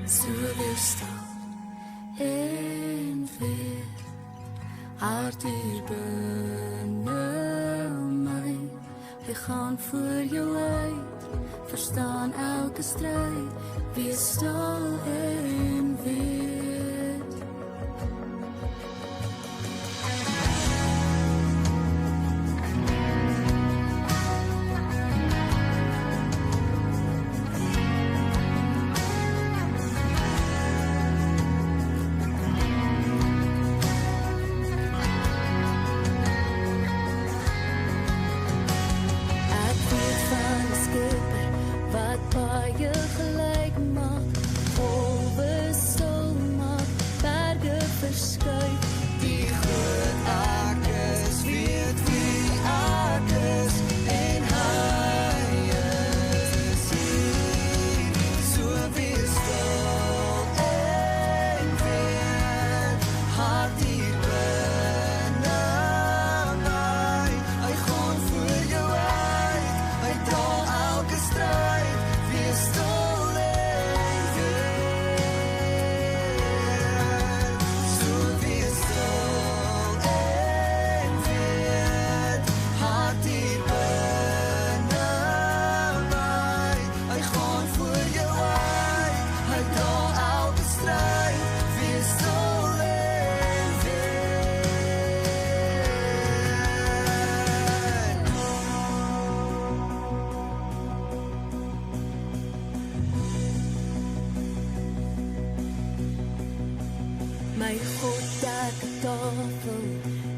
So weer stil en weer, hart hier binne my. Hy gaan voor jou uit, verstaan elke stryd, wees stil en weet. My God, dek tafel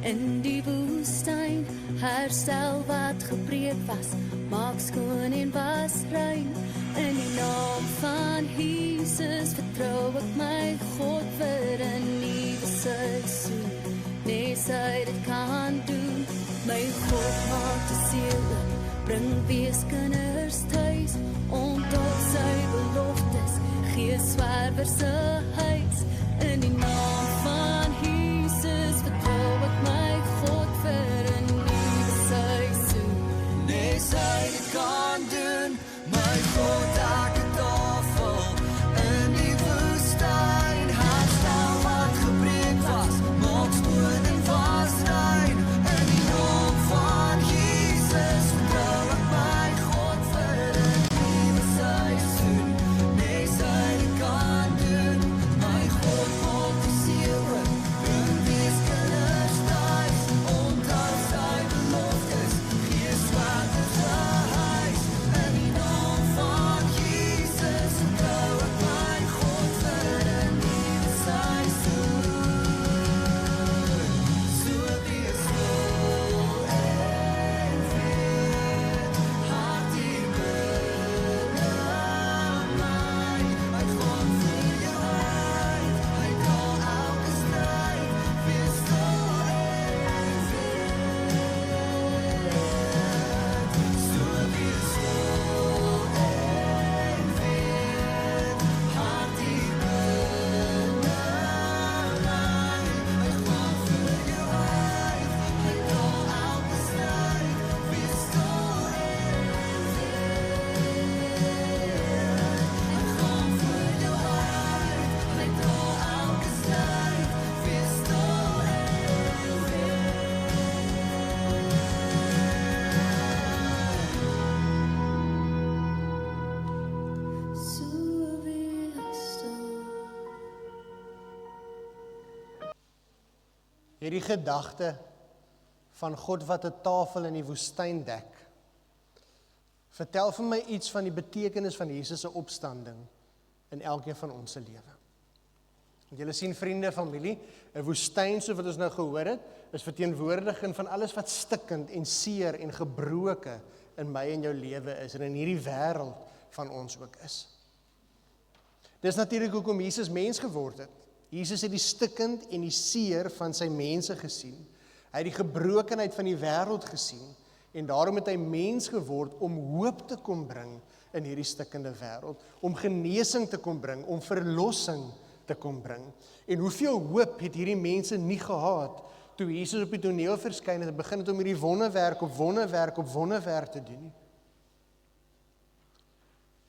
in die woestyn, herstel wat gebreek was, maak skoon en was rein. In die naam van Jesus vertrou ek my God vir 'n nuwe seisoen. Nee, sy dit kan doen. My God maak die siel oop, bring weeskinders tuis, onthou sy beloftes, gee swerwer se huis. In die naam van Jesus vertrou ek my God vir 'n nuwe seisoen. Nee, sy dit kan doen. My God, dek 'n tafel in die woestyn, herstel wat gebreek was, maak skoon en was rein. In die naam van Jesus vertrou ek my God vir 'n nuwe seisoen. Nee, sy dit kan doen. My God maak die siel oop, bring weeskinders tuis, onthou sy beloftes, gee swerwer se huis. In die naam van Jesus vertrou ek my God vir 'n nuwe seisoen. So wees stil en weet, hart hier binne my. Hy gaan vir jou uit, hy daal elke stryd, wees stil en weet. So wees stil en weet, hart hier binne my. Hy gaan vir jou uit, hy daal elke stryd, wees stil en weet. Hy gaan vir jou uit, hy daal elke stryd, wees stil en weet. So wees stil. Hierdie gedagte van God wat 'n tafel in die woestyn dek, vertel vir my iets van die betekenis van Jesus se opstanding in elkeen van ons se lewe. Want julle sien, vriende, familie, 'n woestyn, so wat ons nou gehoor het, is verteenwoordiging van alles wat stikkend en seer en gebroke in my en jou lewe is, en in hierdie wêreld van ons ook is. Dis natuurlik hoekom Jesus mens geword het. Jesus het die stikkend en die seer van sy mense gesien. Hy het die gebrokenheid van die wêreld gesien, en daarom het hy mens geword om hoop te kom bring in hierdie stikkende wêreld, om genesing te kom bring, om verlossing te kom bring. En hoeveel hoop het hierdie mense nie gehad toe Jesus op die toneel verskyn het en begin het om hierdie wonderwerk op wonderwerk op wonderwerk te doen nie.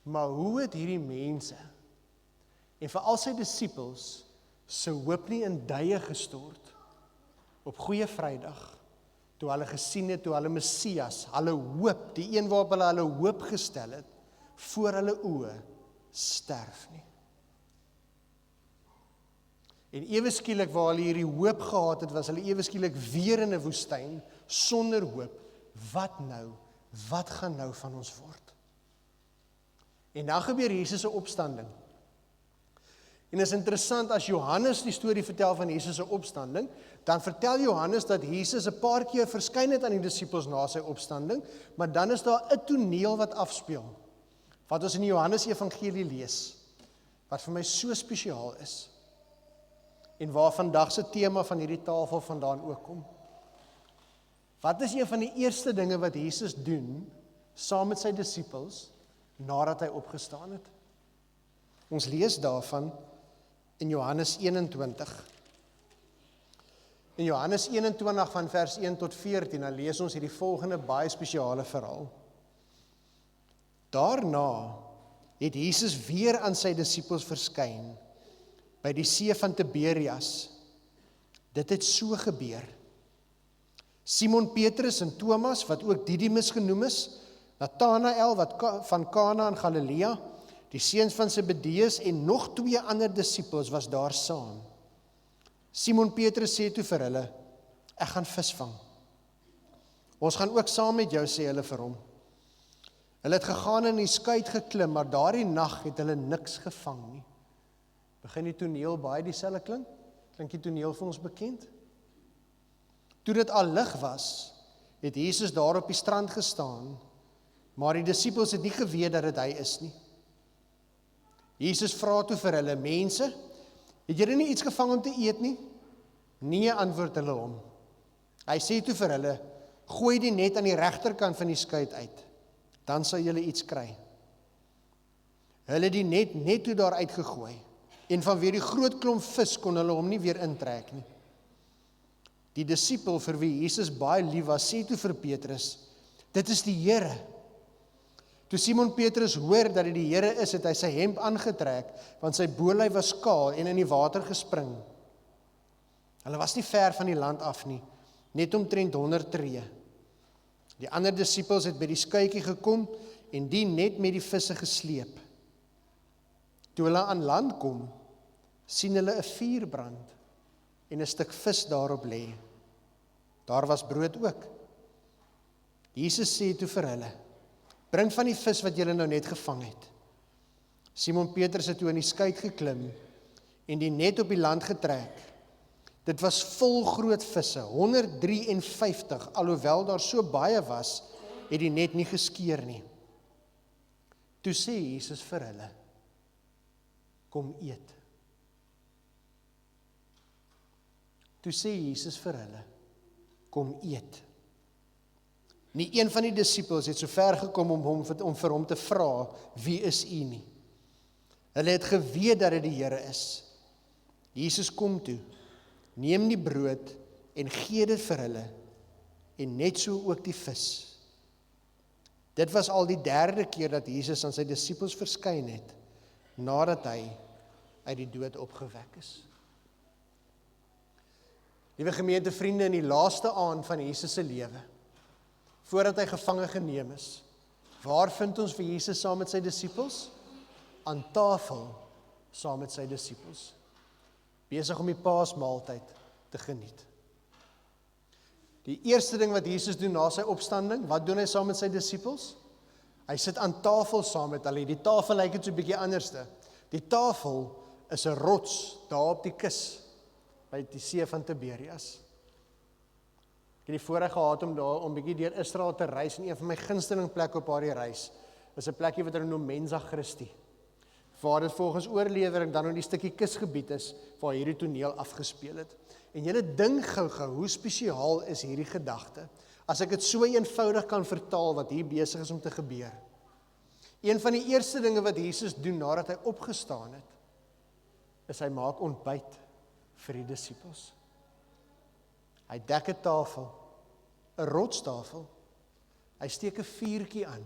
Maar hoe het hierdie mense en veral sy disippels se hoop nie in duie gestort op Goeie Vrydag, toe hulle gesien het, toe hulle Messias, hulle hoop, die een waarop hulle hoop gestel het, voor hulle oë sterf nie. En ewe skielik waar hulle hierdie hoop gehad het, was hulle ewe skielik weer in 'n woestyn, sonder hoop. Wat nou? Wat gaan nou van ons word? En dan gebeur Jesus se opstanding. En is interessant, as Johannes die storie vertel van Jesus se opstanding, dan vertel Johannes dat Jesus 'n paar keer verskyn het aan die disippels na sy opstanding, maar dan is daar 'n toneel wat afspeel, wat ons in die Johannes Evangelie lees, wat vir my so spesiaal is, en waar vandag se tema van hierdie tafel vandaan ook kom. Wat is een van die eerste dinge wat Jesus doen, saam met sy disippels, nadat hy opgestaan het? Ons lees daarvan in Johannes 21. In Johannes 21 van vers 1 tot 14, dan lees ons hierdie volgende baie spesiale verhaal. Daarna het Jesus weer aan sy disippels verskyn by die see van Tiberias. Dit het so gebeur. Simon Petrus en Thomas, wat ook Didimus genoem is, Nathanael van Kana in Galilea, die seuns van Zebedeus en nog 2 ander disippels was daar saam. Simon Petrus sê toe vir hulle, ek gaan visvang. Ons gaan ook saam met jou, sê hulle vir hom. Hulle het gegaan en in die skuit geklim, maar daardie nag het hulle niks gevang nie. Begin die toneel baie dieselfde klink? Klink die toneel vir ons bekend? Toe dit al lig was, het Jesus daar op die strand gestaan, maar die disippels het nie geweet dat dit hy is nie. Jesus vra toe vir hulle, mense, het julle nie iets gevang om te eet nie? Nee, antwoord hulle hom. Hy sê toe vir hulle, gooi die net aan die regterkant van die skuit uit, dan sal julle iets kry. Hulle die net toe daar uitgegooi, en vanweer die groot klomp vis kon hulle hom nie weer intrek nie. Die disipel vir wie Jesus baie lief was, sê toe vir Petrus, dit is die Here. Toe Simon Petrus hoor dat dit die Here is, het hy sy hemp aangetrek, want sy bolyf was kaal en in die water gespring. Hulle was nie ver van die land af nie, net omtrent 100 tree. Die ander disippels het by die skuitjie gekom en die net met die visse gesleep. Toe hulle aan land kom, sien hulle 'n vuur brand en 'n stuk vis daarop lê. Daar was brood ook. Jesus sê toe vir hulle, bring van die vis wat julle nou net gevang het. Simon Petrus het toe in die skuit geklim en die net op die land getrek. Dit was vol groot visse, 153, alhoewel daar so baie was, het die net nie geskeur nie. Toe sê Jesus vir hulle, kom eet. Toe sê Jesus vir hulle, kom eet. Nie een van die disippels het so ver gekom om vir hom te vra, wie is u nie? Hulle het geweet dat dit die Here is. Jesus kom toe, neem die brood en gee dit vir hulle, en net so ook die vis. Dit was al die 3de keer dat Jesus aan sy disippels verskyn het, nadat hy uit die dood opgewek is. Liewe gemeente, vriende, in die laaste aand van Jesus se lewe, voordat hy gevange geneem is, waar vind ons vir Jesus saam met sy disippels? Aan tafel saam met sy disippels, besig om die Paasmaaltyd te geniet. Die eerste ding wat Jesus doen na sy opstanding, wat doen hy saam met sy disippels? Hy sit aan tafel saam met hulle. Die tafel lyk net so 'n bietjie anderste. Die tafel is 'n rots daar op die kus by die see van Tiberias. Ek het die voorreg gehad om daar om bietjie deur Israel te reis, en een van my gunsteling plekke op daardie reis is 'n plekkie wat hulle noem Mensa Christi, waar dit volgens oorlewering dan nou die stukkie kusgebied is waar hierdie toneel afgespeel het. En julle dink gou-gou, hoe spesiaal is hierdie gedagte, as ek dit so eenvoudig kan vertaal wat hier besig is om te gebeur. Een van die eerste dinge wat Jesus doen nadat hy opgestaan het, is hy maak ontbyt vir die disippels. Hy dek 'n tafel, 'n rotstafel. Hy steek 'n vuurtjie aan.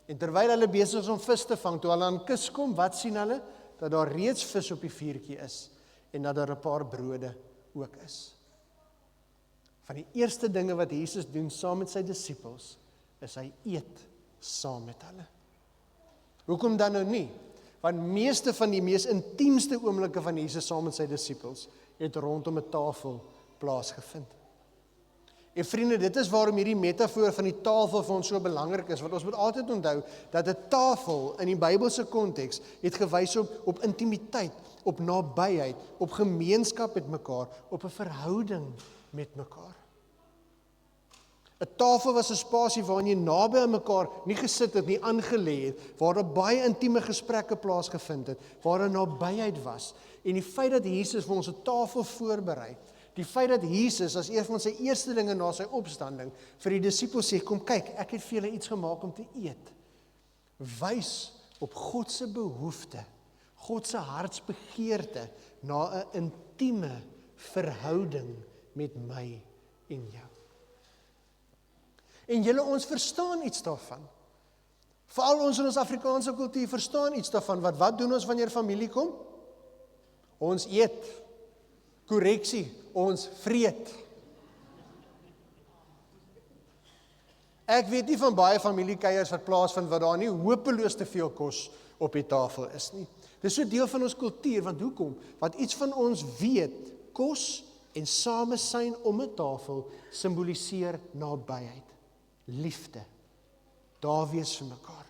En terwyl hulle besig is om vis te vang, toe hulle aan kus kom, wat sien hulle? Dat daar reeds vis op die vuurtjie is en dat daar 'n paar brode ook is. Van die eerste dinge wat Jesus doen saam met sy disippels, is hy eet saam met hulle. Hoekom dan nou nie? Want meeste van die mees intiemste oomblikke van Jesus saam met sy disippels het rondom 'n tafel plaasgevind. En vriende, dit is waarom hierdie metafoor van die tafel vir ons so belangrik is, want ons moet altyd onthou dat 'n tafel in die Bybelse konteks het gewys op intimiteit, op nabyheid, op gemeenskap met mekaar, op 'n verhouding met mekaar. 'n Tafel was 'n spasie waarin jy naby aan mekaar nie gesit het, nie aangelê het, waar daar baie intieme gesprekke plaasgevind het, waar 'n nabyheid was. En die feit dat Jesus vir ons 'n tafel voorberei, die feit dat Jesus as een van sy eerste dinge na sy opstanding vir die disippels sê, kom kyk, ek het vir julle iets gemaak om te eet, wys op God se behoefte, God se hartsbegeerte na 'n intieme verhouding met my en jou. En julle, ons verstaan iets daarvan. Veral ons in ons Afrikaanse kultuur verstaan iets daarvan. Wat doen ons wanneer familie kom? Ons eet. Korreksie, ons vreet. Ek weet nie van baie familiekeiers wat plaasvind waar daar nie hopeloos te veel kos op die tafel is nie. Dis so deel van ons kultuur, want hoekom? Want iets van ons weet, kos en samesyn om 'n tafel simboliseer nabyheid. Liefde, daar wees vir mekaar.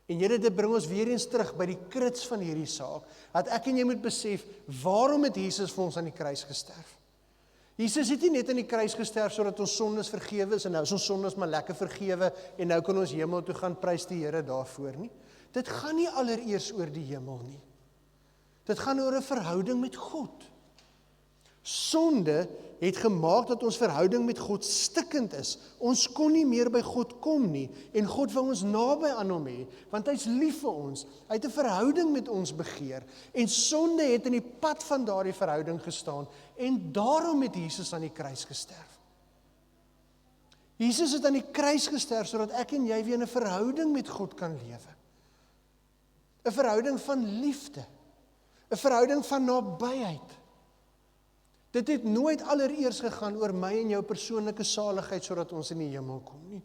En Here, dit bring ons weer eens terug by die kruts van hierdie saak, dat ek en jy moet besef, waarom het Jesus vir ons aan die kruis gesterf? Jesus het nie net aan die kruis gesterf sodat ons sondes vergewe is, en nou is ons sondes maar lekker vergewe, en nou kan ons hemel toe gaan, prys die Here daarvoor nie. Dit gaan nie allereers oor die hemel nie. Dit gaan oor 'n verhouding met God. Sonde het gemaak dat ons verhouding met God stikkend is. Ons kon nie meer by God kom nie, en God wou ons naby aan hom hê, want hy's lief vir ons. Hy het 'n verhouding met ons begeer, en sonde het in die pad van daardie verhouding gestaan, en daarom het Jesus aan die kruis gesterf. Jesus het aan die kruis gesterf sodat ek en jy weer in 'n verhouding met God kan lewe. 'n Verhouding van liefde, 'n verhouding van nabyheid. Dit het nooit allereers gegaan oor my en jou persoonlike saligheid sodat ons in die hemel kom nie.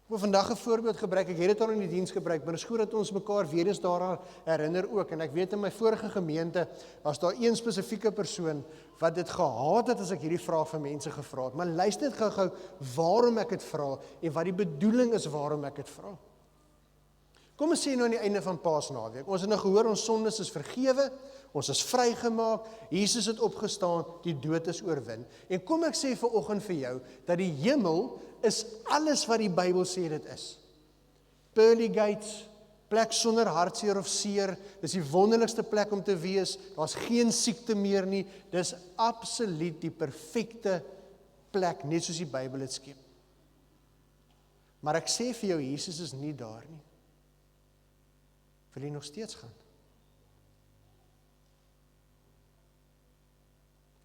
Ek wil vandag 'n voorbeeld gebruik, ek het dit al in die diens gebruik, maar dit is goed dat ons mekaar weer eens daaraan herinner ook, en ek weet in my vorige gemeente, was daar een spesifieke persoon wat dit gehaat het as ek hierdie vraag vir mense gevra het, maar luister net gou-gou waarom ek dit vra, en wat die bedoeling is waarom ek dit vra. Kom ons sê nou aan die einde van Paasnaweek, ons het nou gehoor, ons sondes is vergewe, ons is vrygemaak, Jesus het opgestaan, die dood is oorwin. En kom ek sê vanoggend vir jou, dat die hemel is alles wat die Bybel sê dit is. Pearly gates, plek sonder hartseer of seer, dis die wonderlikste plek om te wees, daar's geen siekte meer nie, dis absoluut die perfekte plek, net soos die Bybel dit skep. Maar ek sê vir jou, Jesus is nie daar nie. Wil jy nog steeds gaan?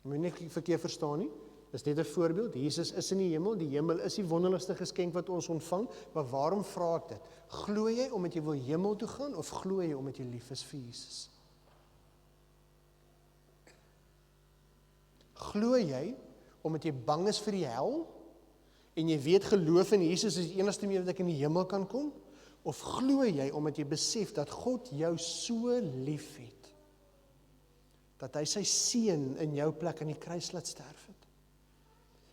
Moet nie verkeerd verstaan nie. Dis net 'n voorbeeld. Jesus is in die hemel is die wonderlikste geskenk wat ons ontvang, maar waarom vra ek dit? Glo jy omdat jy wil hemel toe gaan, of glo jy omdat jy lief is vir Jesus? Glo jy omdat jy bang is vir die hel, en jy weet geloof in Jesus is die enigste manier dat ek in die hemel kan kom? Of glo jy omdat jy besef dat God jou so lief het, dat hy sy seun in jou plek aan die kruis laat sterf het?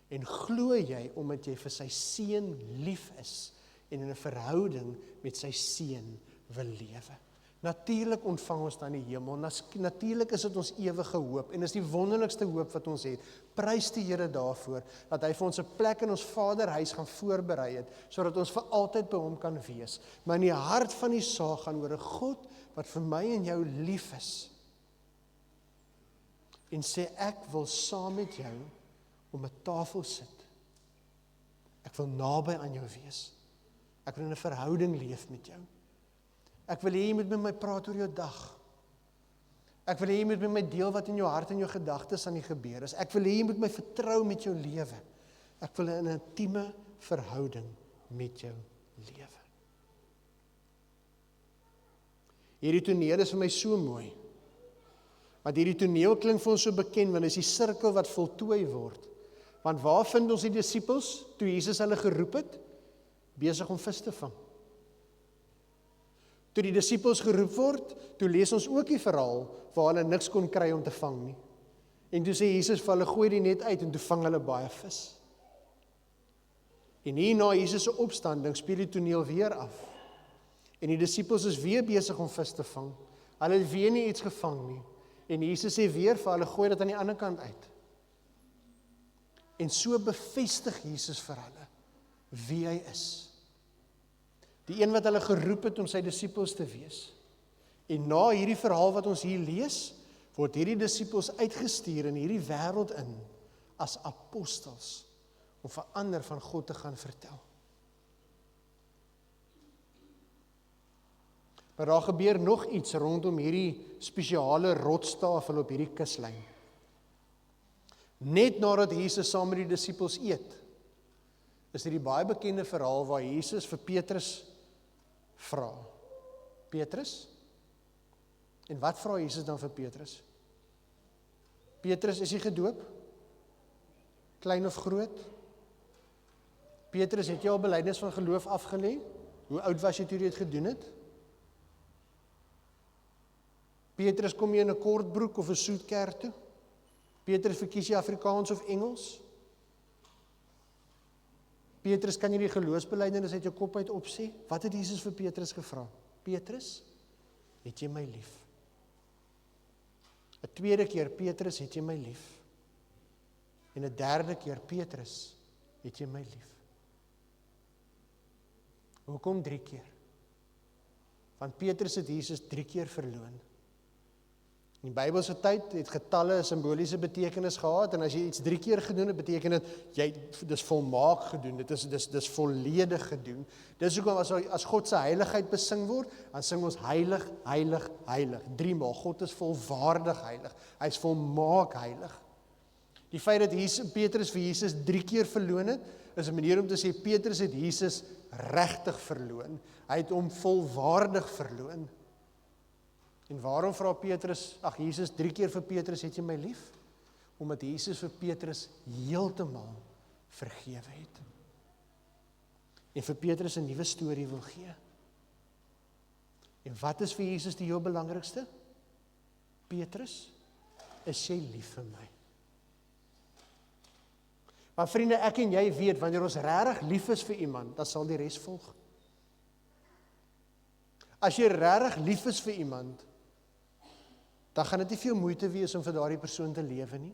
En glo jy omdat jy vir sy seun lief is en in 'n verhouding met sy seun wil lewe? Natuurlik ontvang ons dan die hemel, natuurlik is dit ons ewige hoop, en is die wonderlikste hoop wat ons het. Prys die Here daarvoor, dat hy vir ons 'n plek in ons Vaderhuis gaan voorberei het, sodat ons vir altyd by hom kan wees. Maar in die hart van die saak gaan oor 'n God wat vir my en jou lief is, en sê ek wil saam met jou om 'n tafel sit. Ek wil naby aan jou wees. Ek wil in 'n verhouding leef met jou. Ek wil hê jy moet met my praat oor jou dag. Ek wil hê jy moet met my deel wat in jou hart en jou gedagtes aan die gebeur is. Ek wil hê jy moet my vertrou met jou lewe. Ek wil 'n intieme verhouding met jou lewe. Hierdie toneel is vir my so mooi. Want hierdie toneel klink vir ons so bekend, want dit is die sirkel wat voltooi word. Want waar vind ons die disippels, toe Jesus hulle geroep het? Besig om vis te vang. Toe die disippels geroep word, toe lees ons ook die verhaal, waar hulle niks kon kry om te vang nie. En toe sê Jesus vir hulle, gooi die net uit, en toe vang hulle baie vis. En hier na Jesus se opstanding, speel die toneel weer af. En die disippels is weer besig om vis te vang. Hulle het weer nie iets gevang nie. En Jesus sê weer vir hulle, gooi dit aan die ander kant uit. En so bevestig Jesus vir hulle wie hy is. Die een wat hulle geroep het om sy disippels te wees. En na hierdie verhaal wat ons hier lees, word hierdie disippels uitgestuur in hierdie wêreld in as apostels om vir ander van God te gaan vertel. Maar daar gebeur nog iets rondom hierdie spesiale rotstafel op hierdie kuslyn. Net nadat Jesus saam met die disippels eet, is dit die baie bekende verhaal waar Jesus vir Petrus vra. Petrus? En wat vra Jesus dan vir Petrus? Petrus, is hy gedoop? Klein of groot? Petrus, het jy al belydenis van geloof afgelê? Hoe oud was jy toe jy dit gedoen het? Petrus, kom jy in 'n kortbroek of 'n soet kerk toe? Petrus, verkies jy Afrikaans of Engels? Petrus, kan jy die geloofsbelydenis uit jou kop uit opsê? Wat het Jesus vir Petrus gevra? Petrus, het jy my lief? 'n tweede keer, Petrus, het jy my lief? En 'n derde keer, Petrus, het jy my lief? Hoekom 3 keer? Want Petrus het Jesus 3 keer verloon. In die Bybelse tyd het getalle 'n simboliese betekenis gehad, en as jy iets 3 keer gedoen het, beteken dit dis volmaak gedoen, dis volledig gedoen. Dis hoekom as God se heiligheid besing word, dan sing ons heilig, heilig, heilig. 3 maal. God is volwaardig heilig. Hy is volmaak heilig. Die feit dat Petrus vir Jesus 3 keer verloon het, is 'n manier om te sê Petrus het Jesus regtig verloon. Hy het hom volwaardig verloon. En waarom vra Jesus 3 keer vir Petrus, het jy my lief? Omdat Jesus vir Petrus heeltemal vergewe het. En vir Petrus 'n nuwe storie wil gee. En wat is vir Jesus die heel belangrikste? Petrus, is jy lief vir my? Maar vriende, ek en jy weet, wanneer ons regtig lief is vir iemand, dan sal die res volg. As jy regtig lief is vir iemand, dan gaan dit nie veel moeite wees om vir daardie persoon te lewe nie.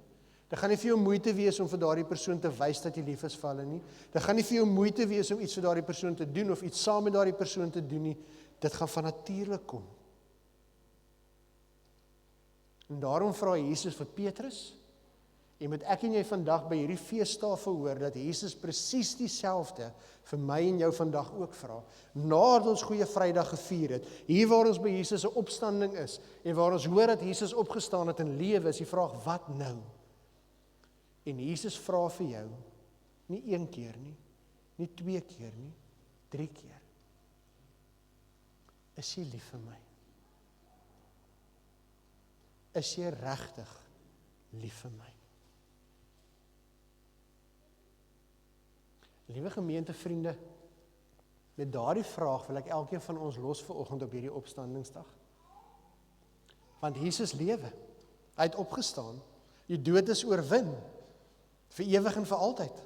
Dit gaan nie veel moeite wees om vir daardie persoon te wys dat jy lief is vir hulle nie. Dit gaan nie veel moeite wees om iets vir daardie persoon te doen of iets saam met daardie persoon te doen nie. Dit gaan van natuurlik kom. En daarom vra Jesus vir Petrus, en moet ek en jy vandag by hierdie feestafel hoor, dat Jesus presies dieselfde vir my en jou vandag ook vra. Nadat ons Goeie Vrydag gevier het, hier waar ons by Jesus se opstanding is, en waar ons hoor dat Jesus opgestaan het in lewe, is die vraag, wat nou? En Jesus vra vir jou, nie 1 keer nie, nie 2 keer nie, 3 keer. Is jy lief vir my? Is jy regtig lief vir my? Liewe gemeentevriende, met daardie vraag wil ek elkeen van ons los vanoggend op hierdie opstandingsdag. Want Jesus lewe. Hy het opgestaan. Die dood is oorwin. Vir ewig en vir altyd.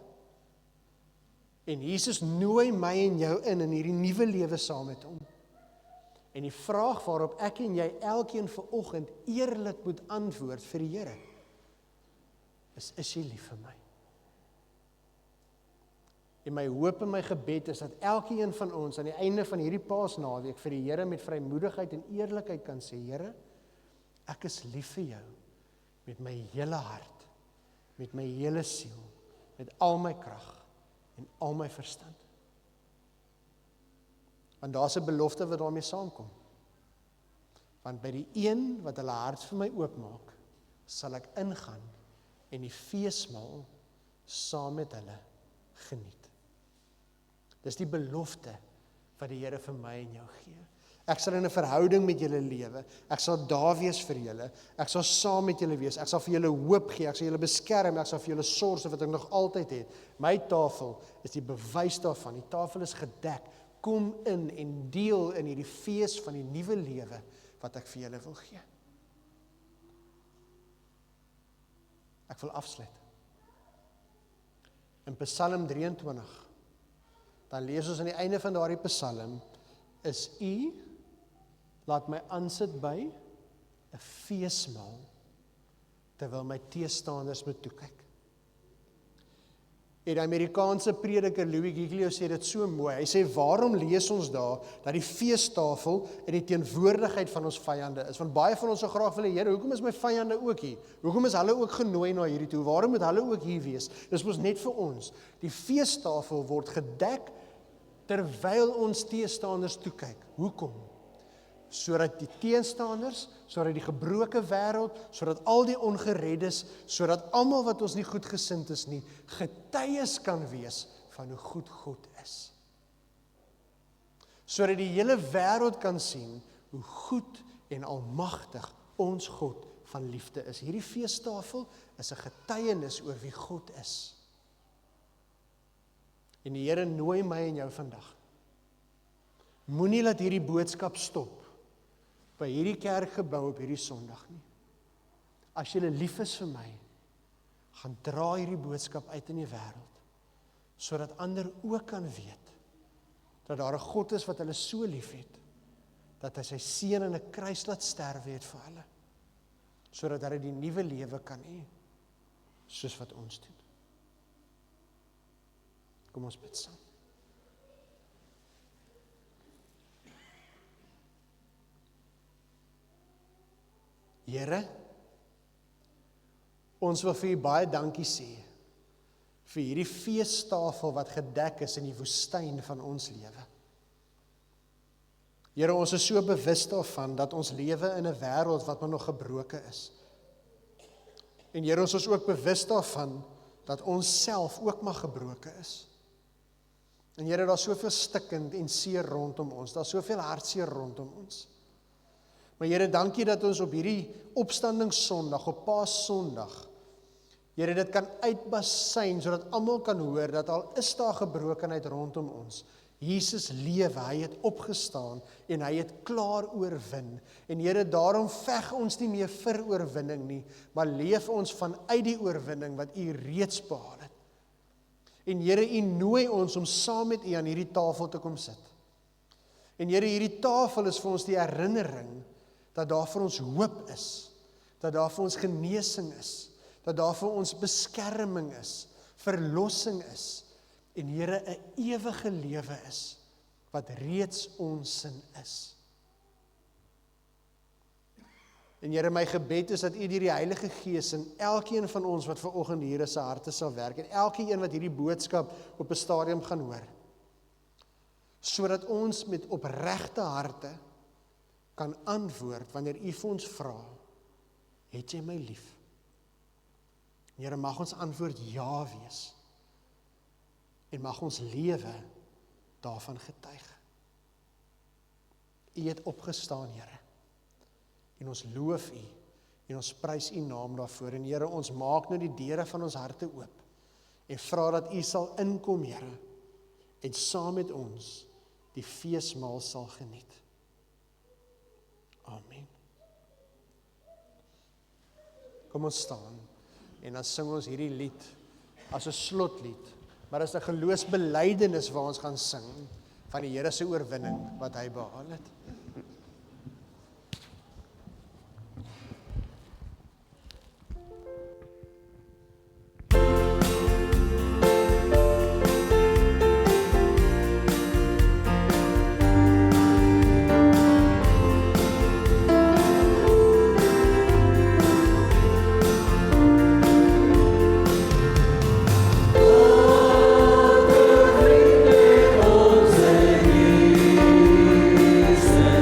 En Jesus nooi my en jou in hierdie nuwe lewe saam met hom. En die vraag waarop ek en jy elkeen vanoggend eerlik moet antwoord vir die Here, is jy lief vir my? En my hoop en my gebed is dat elkeen van ons aan die einde van hierdie Paasnaweek vir die Here met vrymoedigheid en eerlikheid kan sê, Here, ek is lief vir jou met my hele hart, met my hele siel, met al my krag en al my verstand. Want daar's 'n belofte wat daarmee saamkom. Want by die een wat hulle hart vir my oopmaak, sal ek ingaan en die feesmaal saam met hulle geniet. Dis die belofte wat die Here vir my en jou gee. Ek sal in 'n verhouding met julle lewe. Ek sal daar wees vir julle. Ek sal saam met julle wees. Ek sal vir julle hoop gee. Ek sal julle beskerm. Ek sal vir julle sorg wat ek nog altyd het. My tafel is die bewys daarvan. Die tafel is gedek. Kom in en deel in hierdie fees van die nuwe lewe wat ek vir julle wil gee. Ek wil afsluit. In Psalm 23, dan lees ons aan die einde van daardie Psalm, is U, laat my aansit by 'n feesmaal, terwyl my teestanders moet toekyk. Die Amerikaanse prediker Louis Giglio sê dit so mooi. Hy sê, waarom lees ons daar dat die feestafel in die teenwoordigheid van ons vyande is? Want baie van ons sou graag wil hê, Here, hoekom is my vyande ook hier? Hoekom is hulle ook genooi na hierdie toe? Waarom moet hulle ook hier wees? Dis mos net vir ons. Die feestafel word gedek terwyl ons teestanders toekyk. Hoekom? Sodat die teenstanders, sodat die gebroke wêreld, sodat al die ongereddes, sodat almal wat ons nie goedgesind is nie, getuies kan wees van hoe goed God is. Sodat die hele wêreld kan sien hoe goed en almagtig ons God van liefde is. Hierdie feestafel is 'n getuienis oor wie God is. En die Here nooi my en jou vandag. Moenie laat hierdie boodskap stop by hierdie kerkgebou op hierdie Sondag nie. As jy lief is vir my, gaan dra hierdie boodskap uit in die wêreld, sodat ander ook kan weet, dat daar 'n God is wat hulle so lief het, dat hy sy seun in 'n kruis laat sterwe het vir hulle, sodat hulle die nuwe lewe kan hê, soos wat ons doen. Kom ons bid saam. Here, ons wil vir U baie dankie sê vir hierdie feestafel wat gedek is in die woestyn van ons lewe. Here, ons is so bewus daarvan dat ons lewe in 'n wêreld wat maar nog gebroke is. En Here, ons is ook bewus daarvan dat ons self ook maar gebroke is. En Here, daar's soveel stikkend en seer rondom ons, daar's soveel hartseer rondom ons. Maar Here, dankie dat ons op hierdie opstandingssondag, op Paaszondag, Here, dit kan uitbasyn, sodat almal kan hoor, dat al is daar gebrokenheid rondom ons, Jesus lewe, hy het opgestaan, en hy het klaar oorwin. En Here, daarom veg ons nie meer vir oorwinning nie, maar leef ons vanuit die oorwinning wat U reeds behaal het. En Here, U nooi ons om saam met U aan hierdie tafel te kom sit. En Here, hierdie tafel is vir ons die herinnering dat daar vir ons hoop is, dat daar vir ons genesing is, dat daar vir ons beskerming is, verlossing is, en Here, 'n ewige lewe is, wat reeds ons sin is. En Here, my gebed is dat U deur die Heilige Gees in elkeen van ons wat vanoggend hier is, se harte sal werk, en elkeen wat hierdie boodskap op 'n stadium gaan hoor, sodat ons met opregte harte kan antwoord wanneer U vir ons vra, het jy my lief? Here, mag ons antwoord ja wees, en mag ons lewe daarvan getuig. U het opgestaan, Here, en ons loof U, en ons prys U naam daarvoor, en Here, ons maak nou die deure van ons harte oop, en vra dat U sal inkom, Here, en saam met ons die feesmaal sal geniet. Amen. Kom ons staan, en dan sing ons hierdie lied, as 'n slotlied, maar as 'n geloofsbelydenis waar ons gaan sing, van die Here se oorwinning, wat hy behaal het. Onze Jesus.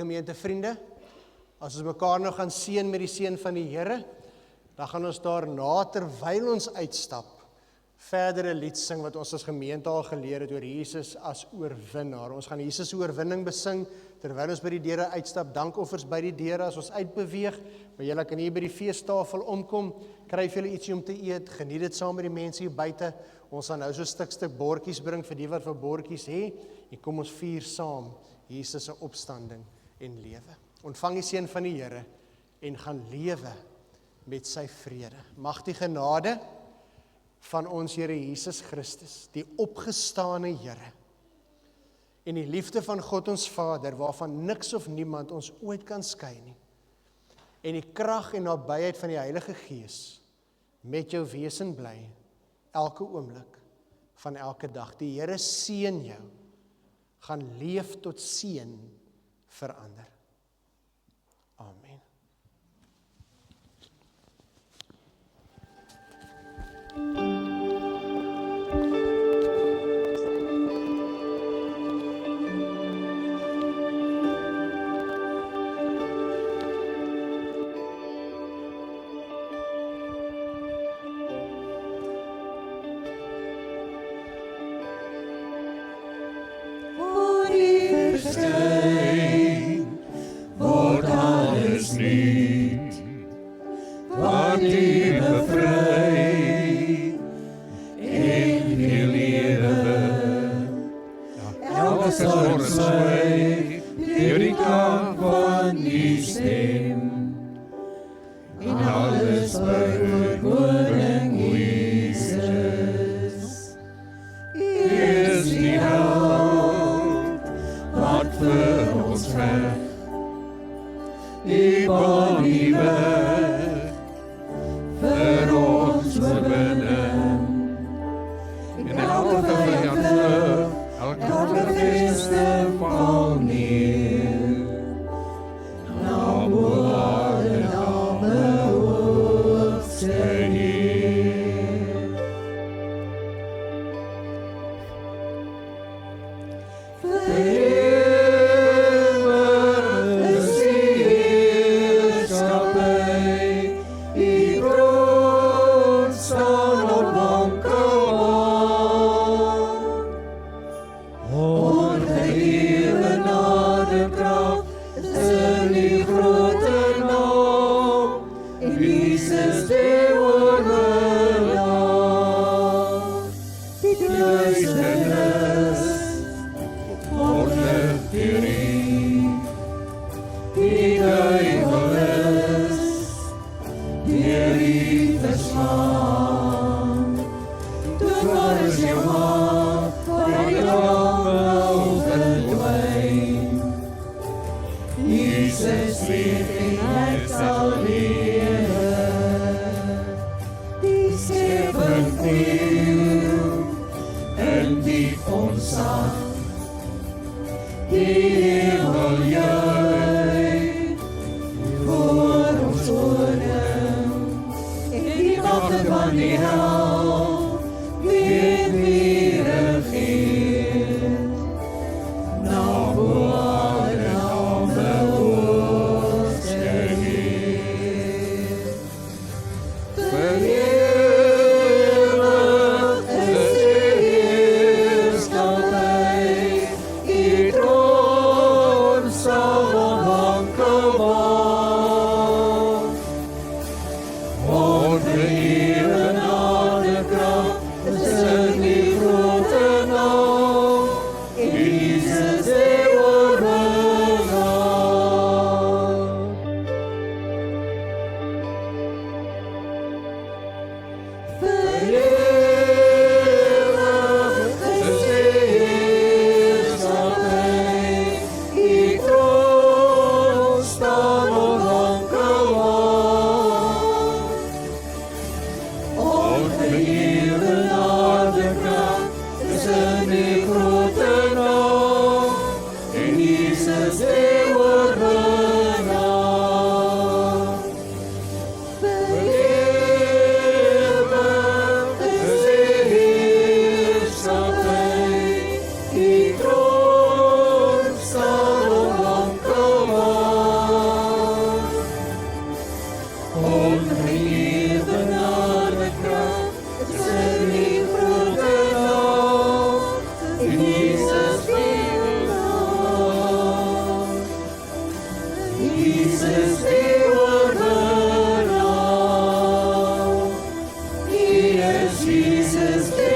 gemeentevriende, as ons mekaar nou gaan seën met die seën van die Here, dan gaan ons daarna, terwyl ons uitstap, verdere lied sing wat ons as gemeente al geleer het oor Jesus as oorwinnaar. Ons gaan Jesus se oorwinning besing, terwyl ons by die deure uitstap, dankoffers by die deure as ons uitbeweeg, maar julle kan hier by die feestafel omkom, kryf julle ietsie om te eet, geniet dit saam met die mense hier buite. Ons gaan nou so 'n stuk bordjies bring vir die wat vir bordjies het, en kom ons vier saam Jesus se opstanding en lewe. Ontvang die seën van die Here en gaan lewe met sy vrede. Mag die genade van ons Here Jesus Christus, die opgestane Here, en die liefde van God ons Vader, waarvan niks of niemand ons ooit kan skei nie, en die krag en nabyheid van die Heilige Gees, met jou wesen bly, elke oomblik van elke dag. Die Here seën jou, gaan leef tot seën verander. Amen. Word alles niet, wat die bevry in die lewe. Elke sorg swyg deur die klank van die stem, en alles by koning Jesus. Is die held wat vir ons veg, die baan die weg vir ons oorwinning, en elke vyand vlug, elke beste val neer, na bo alle name hoogste Heer. is Jesus,